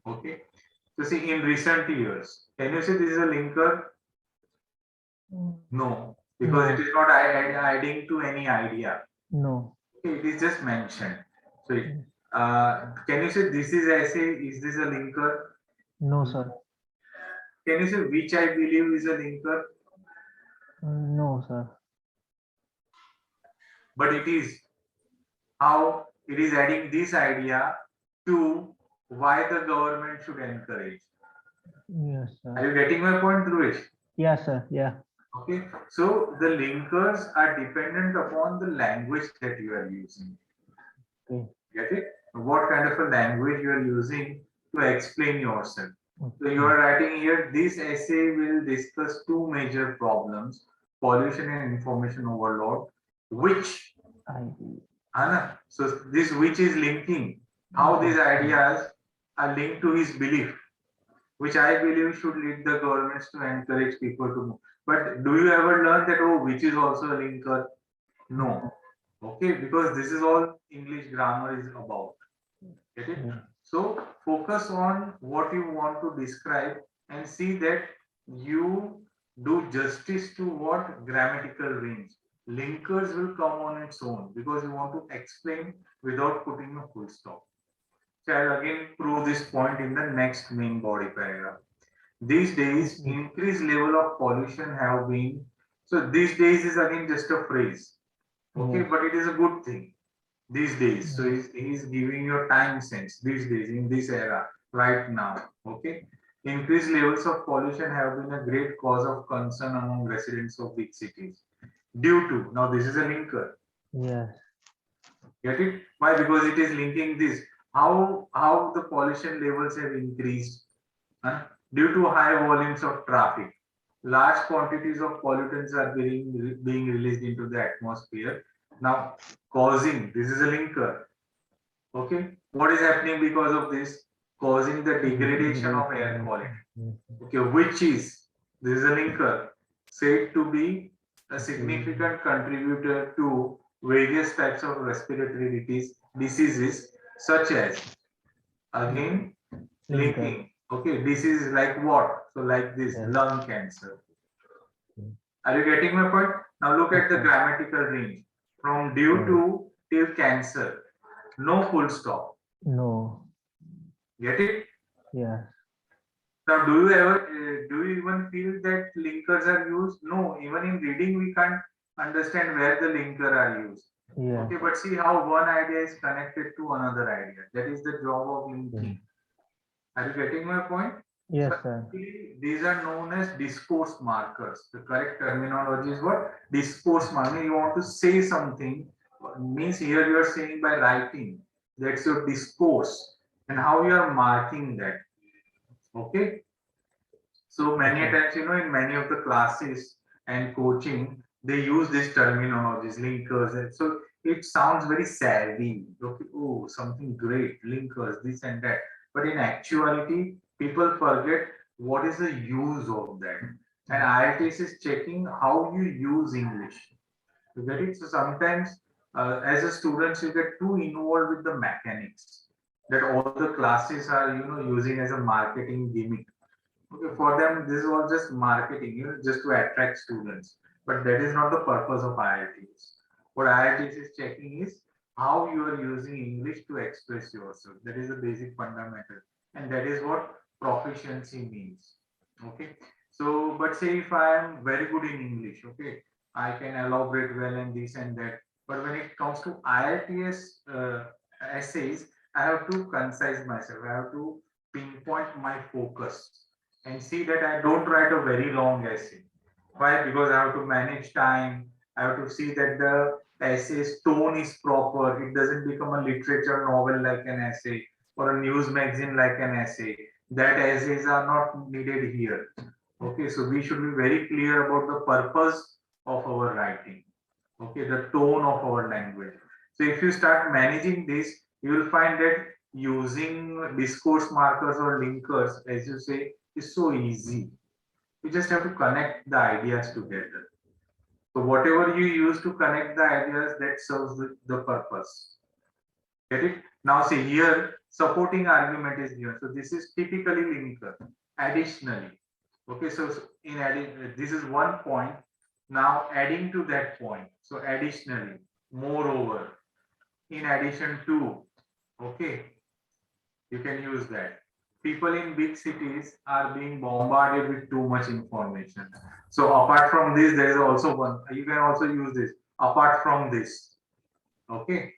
Okay. So see, in recent years, can you say this is a linker? No, because it No. is not adding to any idea. No. Okay, it is just mentioned. So, can you say this is essay? Is this a linker? No, sir. Can you say which I believe is a linker? No, sir. But it is how it is adding this idea to why the government should encourage. Yes, Are sir. you getting my point, Dhruvesh? Yeah, sir. Yeah. Okay, so the linkers are dependent upon the language that you are using. Okay. Get it? What kind of a language you are using to explain yourself. So Okay. you are writing here, this essay will discuss two major problems, pollution and information overload, which, I so this which is linking how these ideas are linked to his belief, which I believe should lead the governments to encourage people to move. But do you ever learn that, oh, which is also a linker? No. Okay, because this is all English grammar is about. Get it? Yeah. So focus on what you want to describe and see that you do justice to what grammatical range. Linkers will come on its own because you want to explain without putting a full stop. So I'll again prove this point in the next main body paragraph. These days, increased level of pollution have been. So these days is again just a phrase. Okay, Yes. but it is a good thing these days. So he's giving your time sense these days in this era right now. Okay, increased levels of pollution have been a great cause of concern among residents of big cities. Due to, now this is a linker. Yes. Get it? Why? Because it is linking this. How the pollution levels have increased due to high volumes of traffic. Large quantities of pollutants are being released into the atmosphere. Now, causing, this is a linker. Okay. What is happening because of this? Causing the degradation of air quality. Okay. Which is, this is a linker, said to be a significant contributor to various types of respiratory diseases such as, again, linking. Okay, disease like what? So like this, lung cancer. Are you getting my point? Now look at the grammatical range. From due to till cancer. No full stop. No. Get it? Yeah. Now do you even feel that linkers are used? No, even in reading we can't understand where the linker are used. Yeah. Okay, but see how one idea is connected to another idea. That is the job of linking. Are you getting my point? Yes, So sir. these are known as discourse markers. The correct terminology is what? Discourse marker. You want to say something, means here you are saying by writing. That's your discourse. And how you are marking that. Okay. So many times, in many of the classes and coaching, they use these terminologies, linkers. And so it sounds very savvy. Okay, oh, something great, linkers, this and that. But in actuality, people forget what is the use of that. And IELTS is checking how you use English. You get it? So sometimes, as a student, you get too involved with the mechanics that all the classes are, using as a marketing gimmick. Okay, for them, this was just marketing, just to attract students. But that is not the purpose of IELTS. What IELTS is checking is how you are using English to express yourself. That is the basic fundamental. And that is what proficiency means. Okay. So, but say if I am very good in English, okay, I can elaborate well and this and that. But when it comes to IELTS essays, I have to concise myself. I have to pinpoint my focus and see that I don't write a very long essay. Why? Because I have to manage time. I have to see that the essay's tone is proper. It doesn't become a literature novel like an essay or a news magazine like an essay. That essays are not needed here. Okay, so we should be very clear about the purpose of our writing. Okay, the tone of our language. So if you start managing this, you will find that using discourse markers or linkers, as you say, is so easy. You just have to connect the ideas together. So whatever you use to connect the ideas, that serves the purpose. Get it? Now see here, supporting argument is given. So this is typically linker. Additionally, okay. So in adding, this is one point. Now adding to that point. So additionally, moreover, in addition to, okay, you can use that. People in big cities are being bombarded with too much information. So apart from this, there is also one. You can also use this. Apart from this, okay,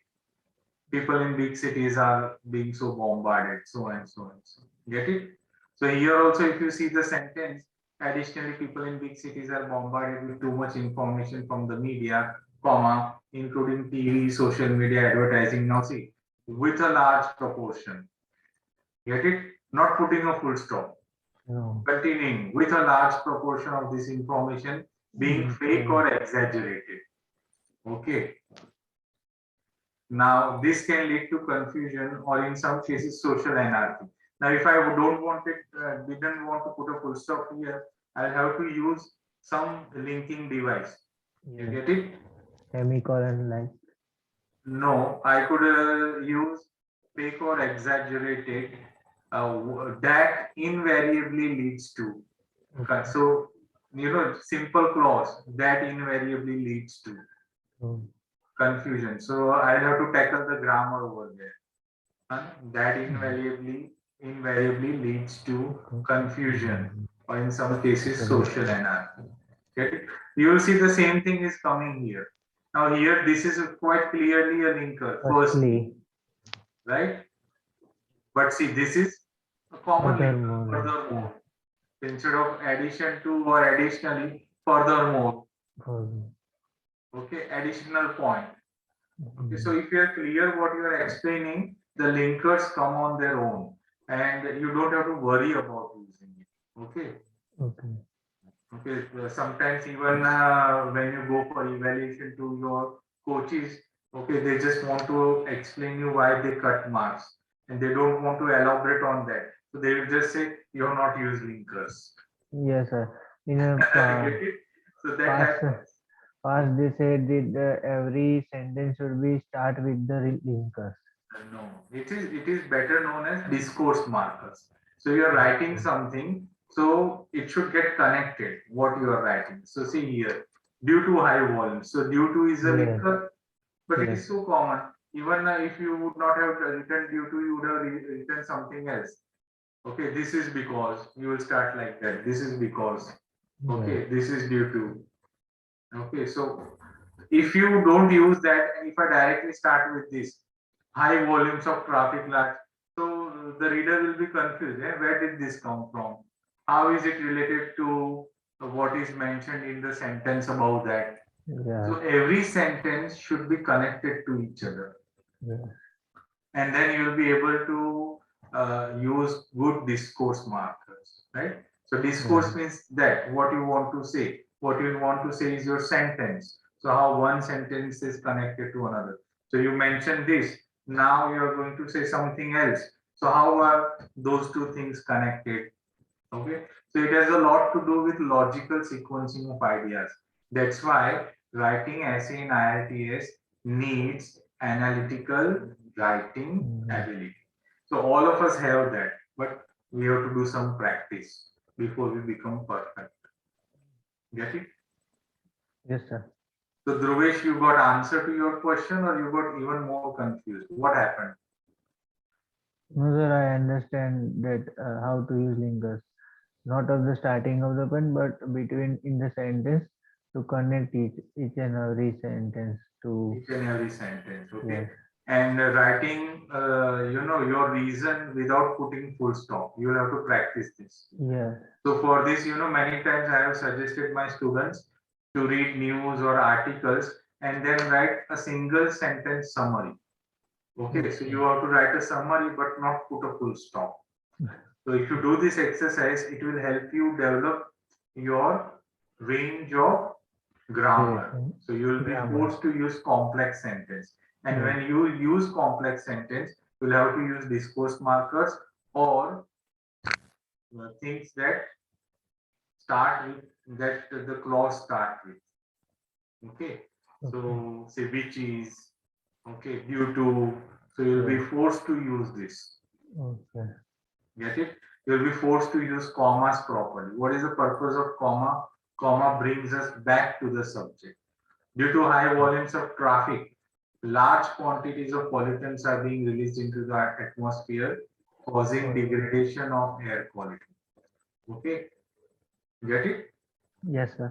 people in big cities are being so bombarded, so and so and so. Get it? So here also, if you see the sentence, additionally, people in big cities are bombarded with too much information from the media, comma, including TV, social media, advertising. Now see, with a large proportion. Get it? Not putting a full stop. No. Continuing with a large proportion of this information being fake or exaggerated. Okay. Now, this can lead to confusion or in some cases social anarchy. Now, if I don't want it, didn't want to put a full stop here, I'll have to use some linking device. You Yes. get it? Semicolon like. No, I could use fake or exaggerated. That invariably leads to. Okay. So, simple clause that invariably leads to confusion. So I'll have to tackle the grammar over there. That invariably leads to confusion or in some cases social anarchy. Get it? You will see the same thing is coming here. Now here this is quite clearly a linker. Firstly, right? But see, this is a common linker. Furthermore, instead of addition to or additionally, furthermore. Okay, additional point. Okay, so if you are clear what you are explaining, the linkers come on their own and you don't have to worry about using it. Okay. Okay. Okay. Sometimes even when you go for evaluation to your coaches, okay, they just want to explain you why they cut marks and they don't want to elaborate on that. So they will just say you have not used linkers. Yes, sir. In a so that happens. First, they said that every sentence should be start with the linkers. No, it is better known as discourse markers. So you are writing something, so it should get connected. What you are writing. So see here, due to high volume. So due to is a linker, but it is so common. Even if you would not have written due to, you would have written something else. Okay, this is because you will start like that. This is because. Okay, this is due to. Okay, so if you don't use that, and if I directly start with this high volumes of traffic lights, so the reader will be confused. Where did this come from? How is it related to what is mentioned in the sentence about that? So every sentence should be connected to each other. And then you will be able to use good discourse markers, right? So discourse means that what you want to say. What you want to say is your sentence. So how one sentence is connected to another. So you mentioned this. Now you are going to say something else. So how are those two things connected? Okay. So it has a lot to do with logical sequencing of ideas. That's why writing essay in IELTS needs analytical writing ability. So all of us have that, but we have to do some practice before we become perfect. Get it? Yes, sir. So Dhruvesh, you got answer to your question or you got even more confused? What happened? No, sir, I understand that how to use linkers. Not of the starting of the pen, but between in the sentence. to connect each and every sentence to Each and every sentence. Okay. yes, And writing, your reason without putting full stop. You will have to practice this. yes, So for this, many times I have suggested my students to read news or articles and then write a single sentence summary. Okay, so you have to write a summary but not put a full stop. So if you do this exercise, it will help you develop your range of grammar. yes, So you will be grammar. forced to use complex sentence. And Yes. when you use complex sentence, you'll have to use discourse markers or things that start with that the clause start with. Okay. So say which is, okay, due to. So you'll be forced to use this. Okay. Get it? You'll be forced to use commas properly. What is the purpose of comma? Comma brings us back to the subject. Due to high volumes of traffic, large quantities of pollutants are being released into the atmosphere, causing degradation of air quality. Okay, get it? Yes, sir.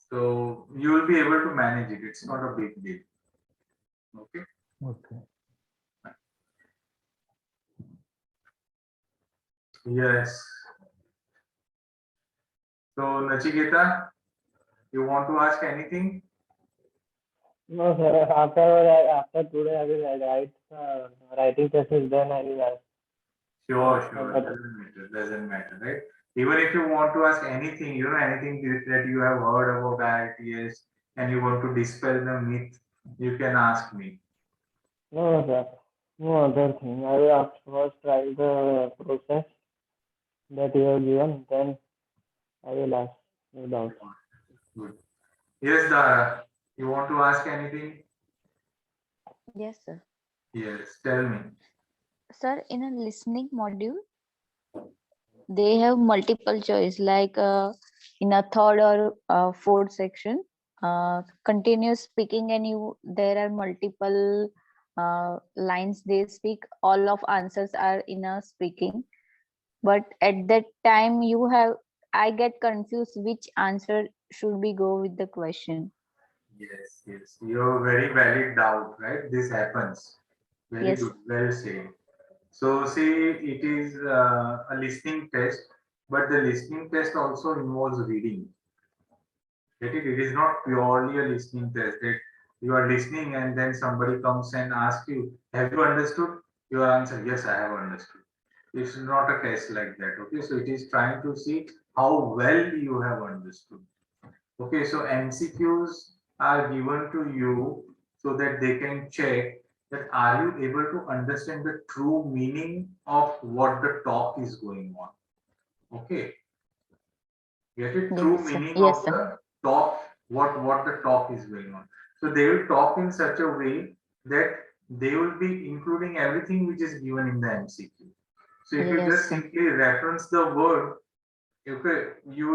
So you will be able to manage it. It's not a big deal. Okay. Okay. Yes. So Nachiketa, you want to ask anything? No, sir. After today, I will write. Writing test is done. I will ask. Sure, Okay, sure. but- Doesn't matter, right? Even if you want to ask anything, anything that you have heard about IITS and you want to dispel the myth, you can ask me. No, sir. No other thing. I will first try the process that you have given. Then I will ask. No doubt. Good. Yes, Dara, you want to ask anything? Yes, sir. Yes, tell me. Sir, in a listening module, they have multiple choice, like in a third or fourth section, continuous speaking, and there are multiple lines they speak. All of answers are in a speaking, but at that time I get confused which answer should we go with the question. Yes, yes. Your very valid doubt, right? This happens. Very Yes. good. Well said. So, see, it is a listening test, but the listening test also involves reading. Get it? It is not purely a listening test that you are listening and then somebody comes and asks you, have you understood? Your answer, yes, I have understood. It's not a test like that. Okay, so it is trying to see how well you have understood. Okay, so MCQs are given to you so that they can check that are you able to understand the true meaning of what the talk is going on. Okay, get it? True Yes, sir. meaning Yes, of sir. the talk, what the talk is going on. So they will talk in such a way that they will be including everything which is given in the MCQ. So if you Yes, just sir. simply reference the word, okay, you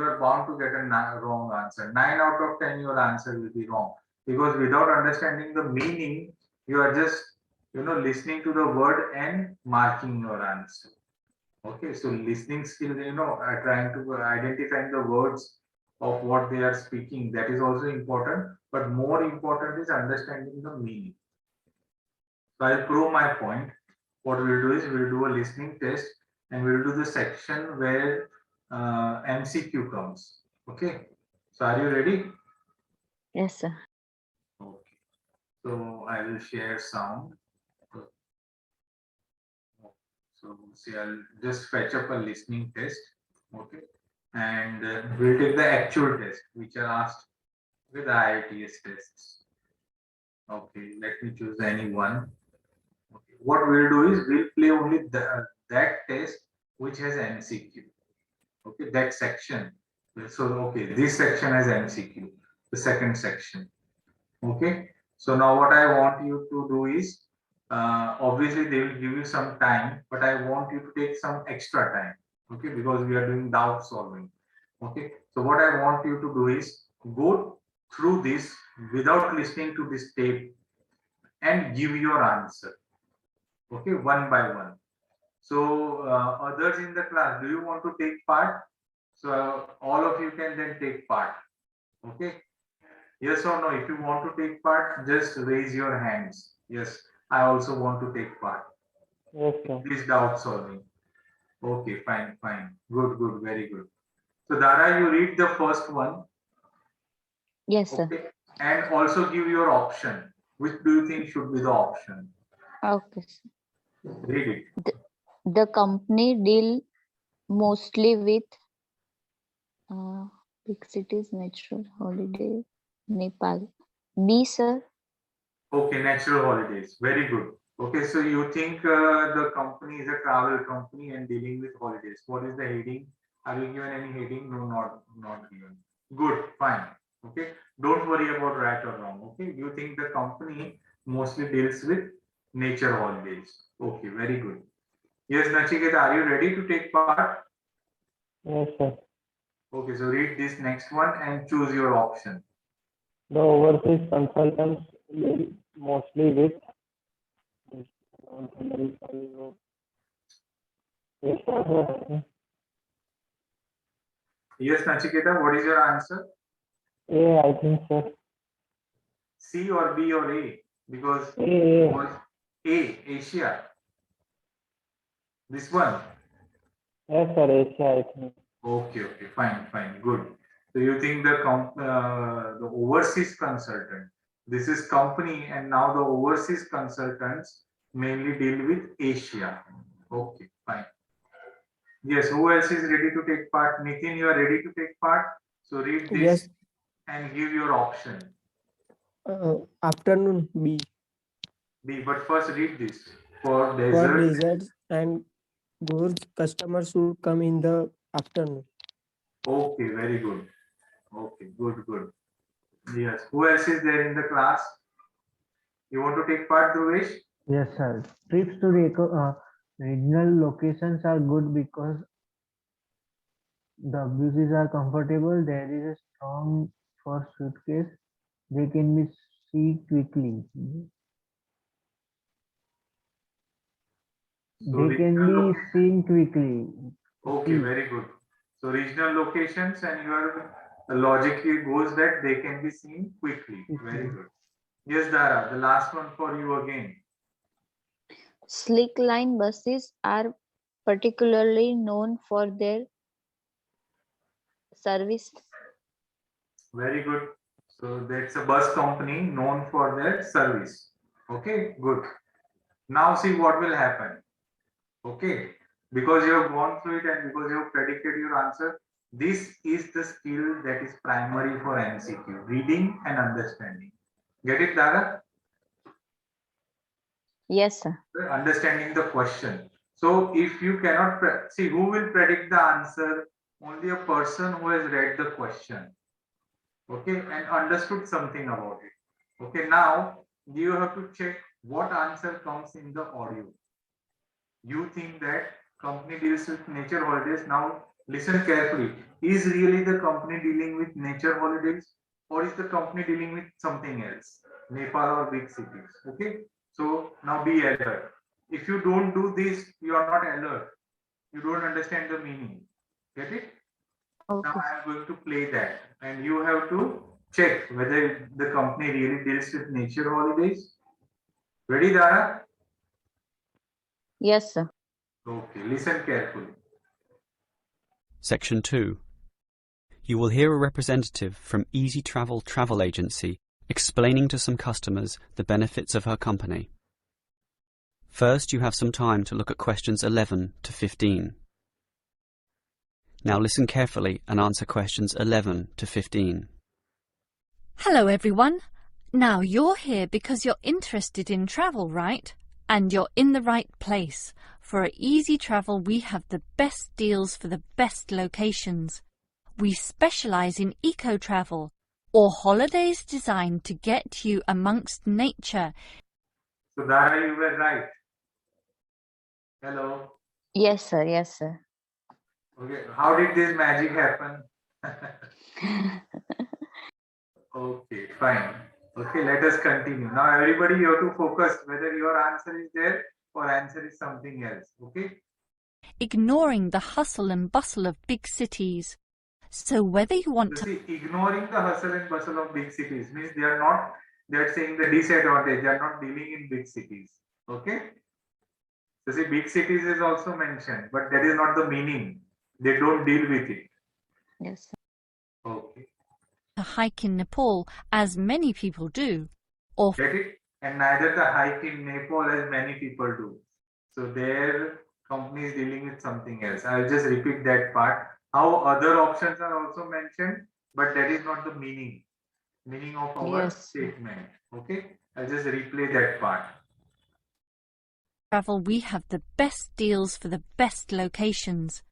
are bound to get a wrong answer. 9 out of 10, your answer will be wrong because without understanding the meaning, you are just listening to the word and marking your answer. Okay, so listening skill, are trying to identifying the words of what they are speaking. That is also important, but more important is understanding the meaning. So I'll prove my point. What we'll do is we'll do a listening test and we'll do the section where MCQ comes. Okay. So are you ready? Yes, sir. Okay. So I will share sound. So see, I'll just fetch up a listening test. Okay. And we'll take the actual test which are asked with IITS tests. Okay. Let me choose any one. Okay. What we'll do is we'll play only that test which has MCQ. Okay, that section. So, okay, this section has MCQ, the second section. Okay, so now what I want you to do is, obviously they will give you some time, but I want you to take some extra time. Okay, because we are doing doubt solving. Okay, so what I want you to do is go through this without listening to this tape and give your answer. Okay, one by one. So others in the class, do you want to take part? So all of you can then take part. Okay. Yes or no? If you want to take part, just raise your hands. Yes, I also want to take part. Yes, sir. Please doubt solving. Okay, fine, fine. Good, good, very good. So Dara, you read the first one. Yes, sir. Okay. And also give your option. Which do you think should be the option? Okay, sir. Read it. The company deal mostly with big cities, natural holiday, Nepal. B, sir. Okay, natural holidays. Very good. Okay, so you think the company is a travel company and dealing with holidays. What is the heading? Are you given any heading? No, not given. Good, fine. Okay, don't worry about right or wrong. Okay, you think the company mostly deals with nature holidays. Okay, very good. Yes, Nachiketa, are you ready to take part? Yes, sir. Okay, so read this next one and choose your option. The overseas consultants deal mostly with yes, sir. Yes, Nachiketa, what is your answer? A, I think, sir. C or B or A? Because A. was A, Asia. This one. Yes, sir. Asia, I think. Okay, okay, fine, fine, good. So you think the overseas consultant, this is company, and now the overseas consultants mainly deal with Asia. Okay, fine. Yes, who else is ready to take part? Nitin, you are ready to take part. So read this Yes. and give your option. Afternoon B. B, but first read this. For For desert. deserts and goods, customers should come in the afternoon. Okay, very good. Okay, good, good. Yes. Who else is there in the class? You want to take part, Dhruvesh? Yes, sir. Trips to regional locations are good because the buses are comfortable. There is a strong for suitcase. They can be seen quickly. So They can regional be seen quickly. Okay, very good. So regional locations and your logic here goes that they can be seen quickly. Very good. Yes, Dara, the last one for you again. Slick line buses are particularly known for their service. Very good. So that's a bus company known for their service. Okay, good. Now see what will happen. Okay, because you have gone through it and because you have predicted your answer, this is the skill that is primary for MCQ, reading and understanding. Get it, Dara? Yes, sir. Understanding the question. So if you cannot see who will predict the answer, only a person who has read the question, okay, and understood something about it. Okay, now you have to check what answer comes in the audio. You think that company deals with nature holidays. Now listen carefully. Is really the company dealing with nature holidays, or is the company dealing with something else, Nepal or big cities? Okay, so now be alert. If you don't do this, you are not alert. You don't understand the meaning. Get it? Okay. Now I am going to play that, and you have to check whether the company really deals with nature holidays. Ready, Dara? Yes, sir. Okay, listen carefully. Section 2. You will hear a representative from Easy Travel Travel Agency explaining to some customers the benefits of her company. First, you have some time to look at questions 11 to 15. Now listen carefully and answer questions 11 to 15. Hello everyone. Now you're here because you're interested in travel, right? And you're in the right place. For Easy Travel we have the best deals for the best locations. We specialize in eco-travel, or holidays designed to get you amongst nature. So Dara, you were right. Hello. Yes, sir. Yes, sir. Okay, how did this magic happen? Okay, fine. Okay, let us continue. Now everybody you have to focus whether your answer is there or answer is something else. Okay. Ignoring the hustle and bustle of big cities, So whether you want So to see, ignoring the hustle and bustle of big cities means they're saying the disadvantage, they are not dealing in big cities. Okay? So see, big cities is also mentioned, but that is not the meaning. They don't deal with it. Yes, sir. Okay. hike in Nepal, as many people do, or Get it? And neither the hike in Nepal as many people do. So their company is dealing with something else. I'll just repeat that part. How other options are also mentioned, but that is not the meaning of our Yes. statement. Okay? I'll just replay that part. travel, we have the best deals for the best locations.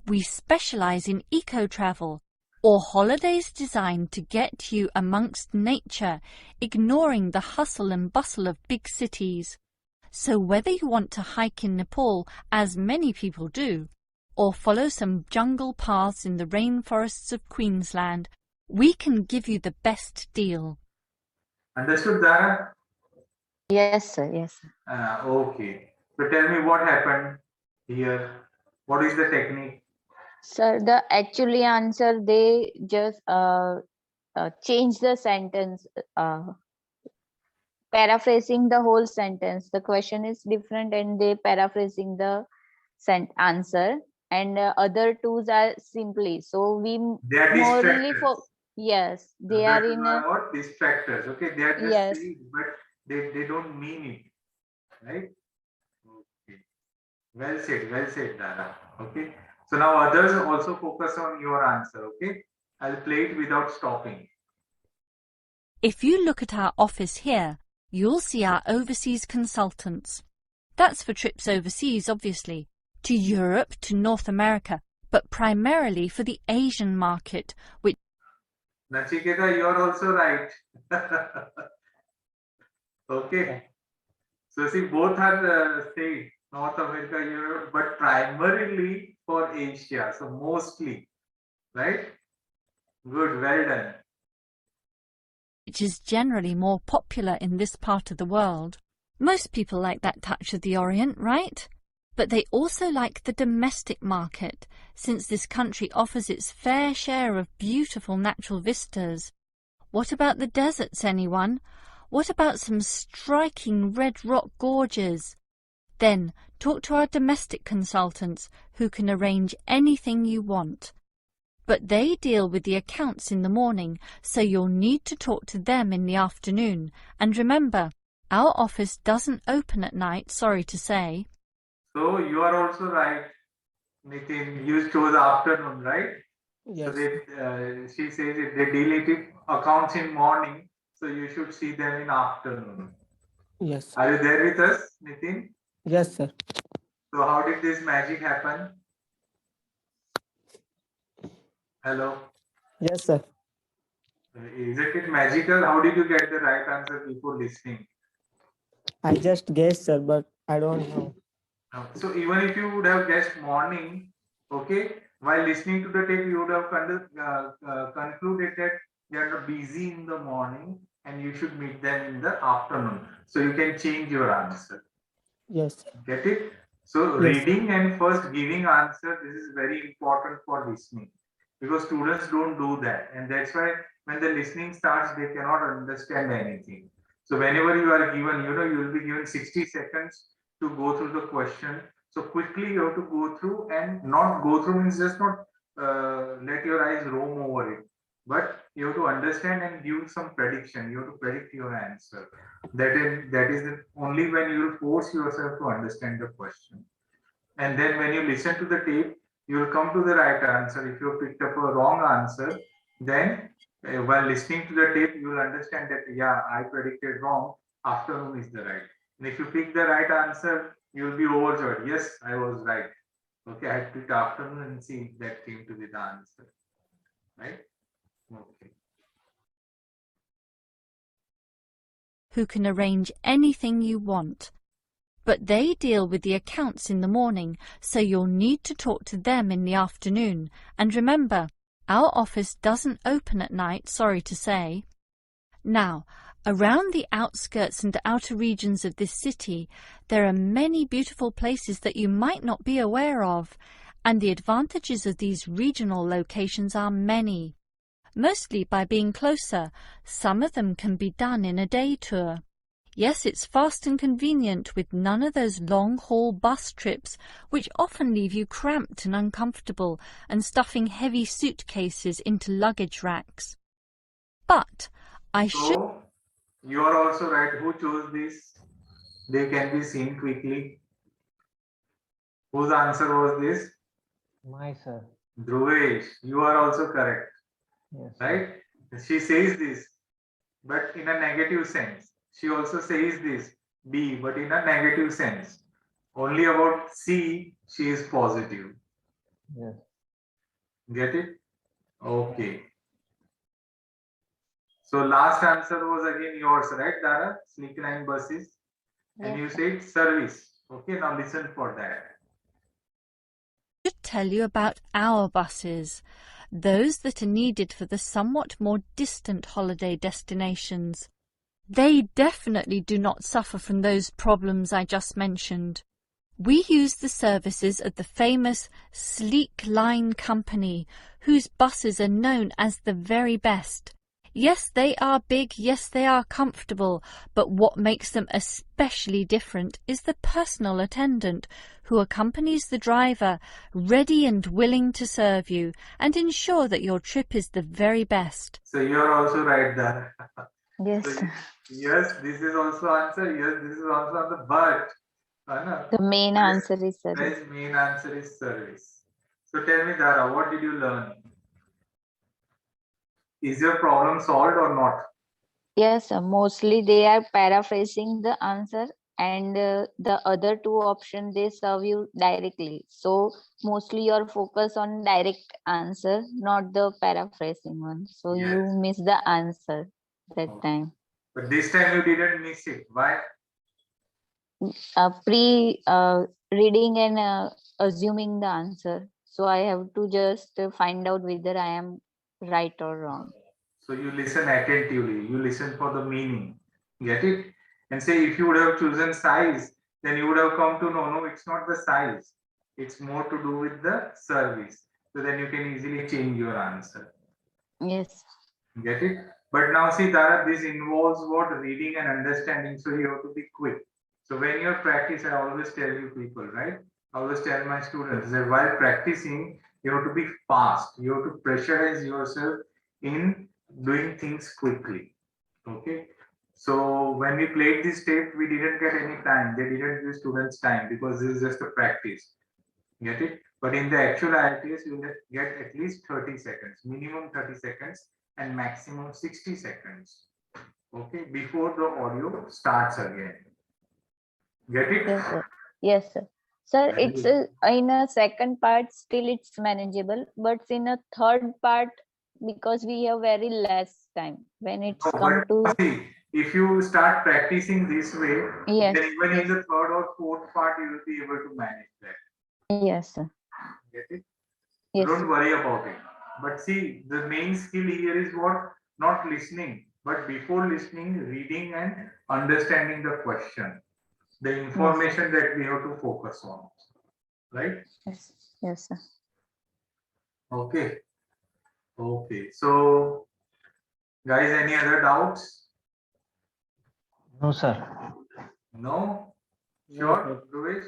We specialize in eco-travel, or holidays designed to get you amongst nature, ignoring the hustle and bustle of big cities. So whether you want to hike in Nepal, as many people do, or follow some jungle paths in the rainforests of Queensland, we can give you the best deal. Understood, Dara? Yes, sir. Yes, sir. Okay. So tell me what happened here. What is the technique? Sir, the actually answer, they just change the sentence, paraphrasing the whole sentence. The question is different and they paraphrasing the answer, and other twos are simply. So we They are morally distractors. for, yes, they That are is in why a, what distractors. Okay, they are just yes, saying, but they don't mean it, right? Okay. Well said, Dara. Okay. So now others also focus on your answer. Okay. I'll play it without stopping. If you look at our office here, you'll see our overseas consultants. That's for trips overseas, obviously, to Europe, to North America, but primarily for the Asian market, which Nachiketa, you are also right. Okay. So see, both are saying North America, Europe, but primarily for Asia. So mostly, right? Good, well done. is generally more popular in this part of the world. Most people like that touch of the Orient, right? But they also like the domestic market, since this country offers its fair share of beautiful natural vistas. What about the deserts, anyone? What about some striking red rock gorges? Then talk to our domestic consultants, who can arrange anything you want. But they deal with the accounts in the morning, so you'll need to talk to them in the afternoon. And remember, our office doesn't open at night, sorry to say. So you are also right, Nitin. You chose afternoon, right? Yes. So she says if they delete accounts in morning, so you should see them in afternoon. Yes. Are you there with us, Nitin? Yes, sir. So how did this magic happen? Hello. Yes, sir. Isn't it magical? How did you get the right answer before listening? I just guessed, sir, but I don't know. So even if you would have guessed morning, okay, while listening to the tape, you would have concluded that they are busy in the morning and you should meet them in the afternoon. So you can change your answer. Yes, sir. Get it? So Yes, sir. reading and first giving answer, this is very important for listening, because students don't do that, and that's why when the listening starts, they cannot understand anything. So whenever you are given, you will be given 60 seconds to go through the question. So quickly you have to go through, and not go through means just not let your eyes roam over it, but you have to understand and give some prediction. You have to predict your answer. That is only when you will force yourself to understand the question. And then when you listen to the tape, you will come to the right answer. If you picked up a wrong answer, then while listening to the tape, you will understand that, yeah, I predicted wrong. Afternoon is the right. And if you pick the right answer, you will be overjoyed. Yes, I was right. Okay, I picked afternoon, and see, that came to be the answer. Right? Okay. Who can arrange anything you want. But they deal with the accounts in the morning, so you'll need to talk to them in the afternoon. And remember, our office doesn't open at night, sorry to say. Now, around the outskirts and outer regions of this city, there are many beautiful places that you might not be aware of, And the advantages of these regional locations are many. Mostly by being closer, some of them can be done in a day tour. Yes, it's fast and convenient with none of those long-haul bus trips which often leave you cramped and uncomfortable and stuffing heavy suitcases into luggage racks. But I should... So, you are also right. Who chose this? They can be seen quickly. Whose answer was this? My sir. Dhruvesh, you are also correct, Yes. right? She says this, but in a negative sense. She also says this, B, but in a negative sense. Only about C, she is positive. Yes. Get it? Okay. So last answer was again yours, right, Dara? Sleek line buses. And you Yes, said service. Okay, now listen for that. should tell you about our buses, those that are needed for the somewhat more distant holiday destinations. They definitely do not suffer from those problems I just mentioned. We use the services of the famous Sleek Line Company, whose buses are known as the very best. Yes, they are big, yes, they are comfortable, but what makes them especially different is the personal attendant who accompanies the driver, ready and willing to serve you and ensure that your trip is the very best. So you are also right, Dara. yes. So, yes, this is also answer. Yes, this is also answer. But no, The main answer is service. Guys, main answer is service. So tell me, Dara, what did you learn? Is your problem solved or not? Yes, mostly they are paraphrasing the answer, and the other two options they serve you directly. So mostly your focus on direct answer, not the paraphrasing one. So Yes. you miss the answer that Okay. time. But this time you didn't miss it. Why? Pre reading and assuming the answer. So I have to just find out whether I am right or wrong. So you listen attentively. You listen for the meaning. Get it? And say if you would have chosen size, then you would have come to know, no, it's not the size. It's more to do with the service. So then you can easily change your answer. Yes. Get it? But now see, Dara, this involves what? Reading and understanding. So you have to be quick. So when you're practicing, I always tell you people, right? I always tell my students that while practicing, you have to be fast. You have to pressurize yourself in doing things quickly. Okay. So when we played this tape, we didn't get any time. They didn't give students time because this is just a practice. Get it? But in the actual IELTS, you will get at least 30 seconds, minimum 30 seconds and maximum 60 seconds. Okay, before the audio starts again. Get it? Yes, sir. Yes, sir. Sir, Very it's good. in a second part, still it's manageable, but in a third part, because we have very less time when it's No, come but to, see, if you start practicing this way, yes, then even in yes, the third or fourth part, you will be able to manage that. yes, sir. Get it? Yes, Don't sir. worry about it. But see, the main skill here is what? Not listening, but before listening, reading and understanding the question, the information that we have to focus on, right? Yes, yes, sir. Okay. Okay. So, guys, any other doubts? No, sir. No? No, Sure, sir. Dhruvesh?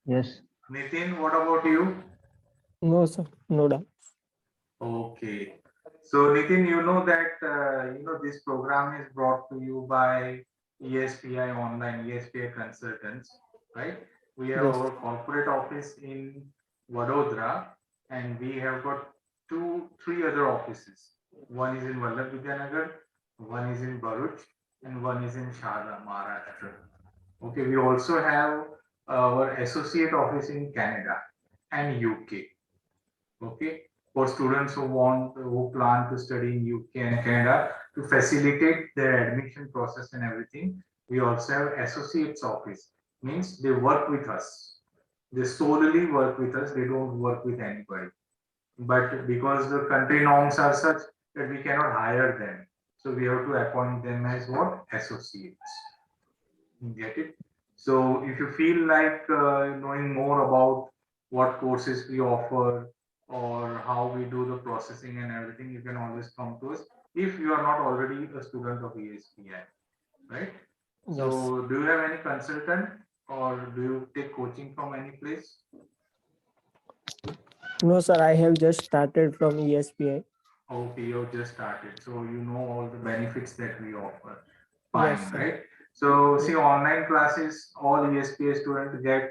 Yes. Nitin, what about you? No, sir. No doubt. Okay. So Nitin, you know that this program is brought to you by ESPI Online, ESPI Consultants, right? We have Yes. our corporate office in Vadodara, and we have got three other offices. One is in Vallabh one is in Bharuch, and one is in Sharda, Maharashtra. Okay, we also have our associate office in Canada and UK. Okay, for students who plan to study in UK and Canada, to facilitate their admission process and everything, we also have associates office. Means they work with us. They solely work with us. They don't work with anybody. But because the country norms are such that we cannot hire them, so we have to appoint them as what? Associates. Get it? So if you feel like knowing more about what courses we offer or how we do the processing and everything, you can always come to us if you are not already a student of ESPI, right? Yes. So do you have any consultant or do you take coaching from any place? No, sir, I have just started from ESPI. Okay, you've just started, so you know all the benefits that we offer. Yes, Fine, sir. right? So see, online classes, all ESPI students get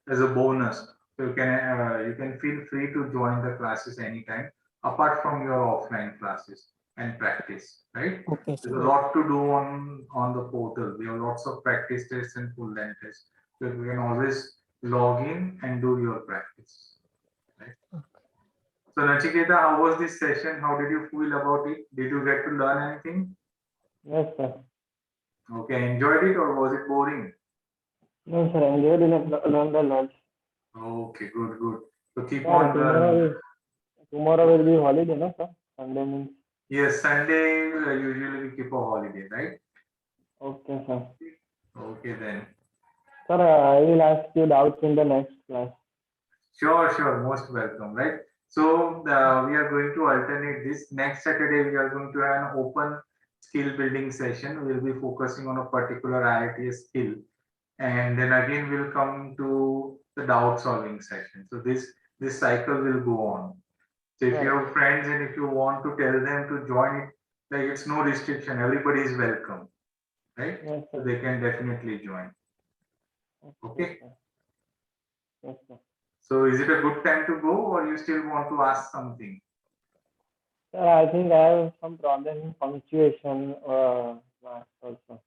as a bonus. So you can feel free to join the classes anytime, apart from your offline classes and practice, right? Okay, There's a sir. lot to do on the portal. We have lots of practice tests and full length tests. So you can always log in and do your practice. Right? So Nachiketa, how was this session? How did you feel about it? Did you get to learn anything? Yes, sir. Okay, enjoyed it or was it boring? No, sir. I enjoyed it. Learned a lot. Okay, good, good. So keep Sir, on learning. tomorrow will be holiday, no, sir? Sunday means. Yes, Sunday usually we keep a holiday, right? Okay, sir. Okay then. Sir, I will ask you doubts in the next class. Sure, sure. Most welcome, right? So we are going to alternate this. Next Saturday, we are going to have an open skill building session. We'll be focusing on a particular IITS skill. And then again, we'll come to the doubt solving session. So this cycle will go on. So if you have friends and if you want to tell them to join it, like it's no restriction, everybody is welcome, right? Yes, So sir. they can definitely join. Okay. Yes, sir. Yes, sir. So is it a good time to go or you still want to ask something? Sir, I think I have some problem in punctuation marks also.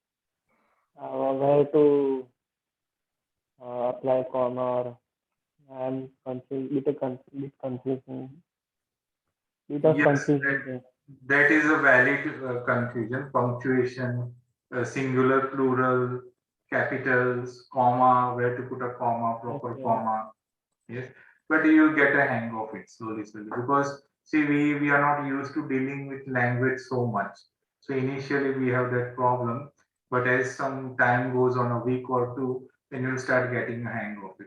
Where to apply comma or I'm confused, bit confusing. Bit of Yes, confusion. that is a valid confusion. Punctuation, singular, plural, capitals, comma, where to put a comma, proper Okay. comma. Yes, but you'll get a hang of it slowly, slowly. Because see, we are not used to dealing with language so much. So initially we have that problem, but as some time goes on, a week or two, then you'll start getting a hang of it.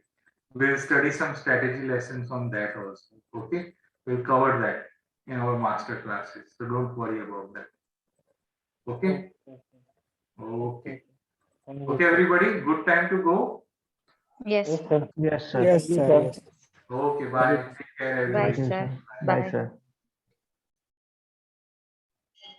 We'll study some strategy lessons on that also. Okay, we'll cover that in our master classes. So don't worry about that. Okay. Okay. Thank you, Okay, sir. everybody. Good time to go. Yes, Yes, sir. sir. Yes, sir. Yes, Thank you, sir. sir. Yes. Okay, bye. Take care, Bye, everybody. Thank you, sir. sir. Bye. Bye, sir.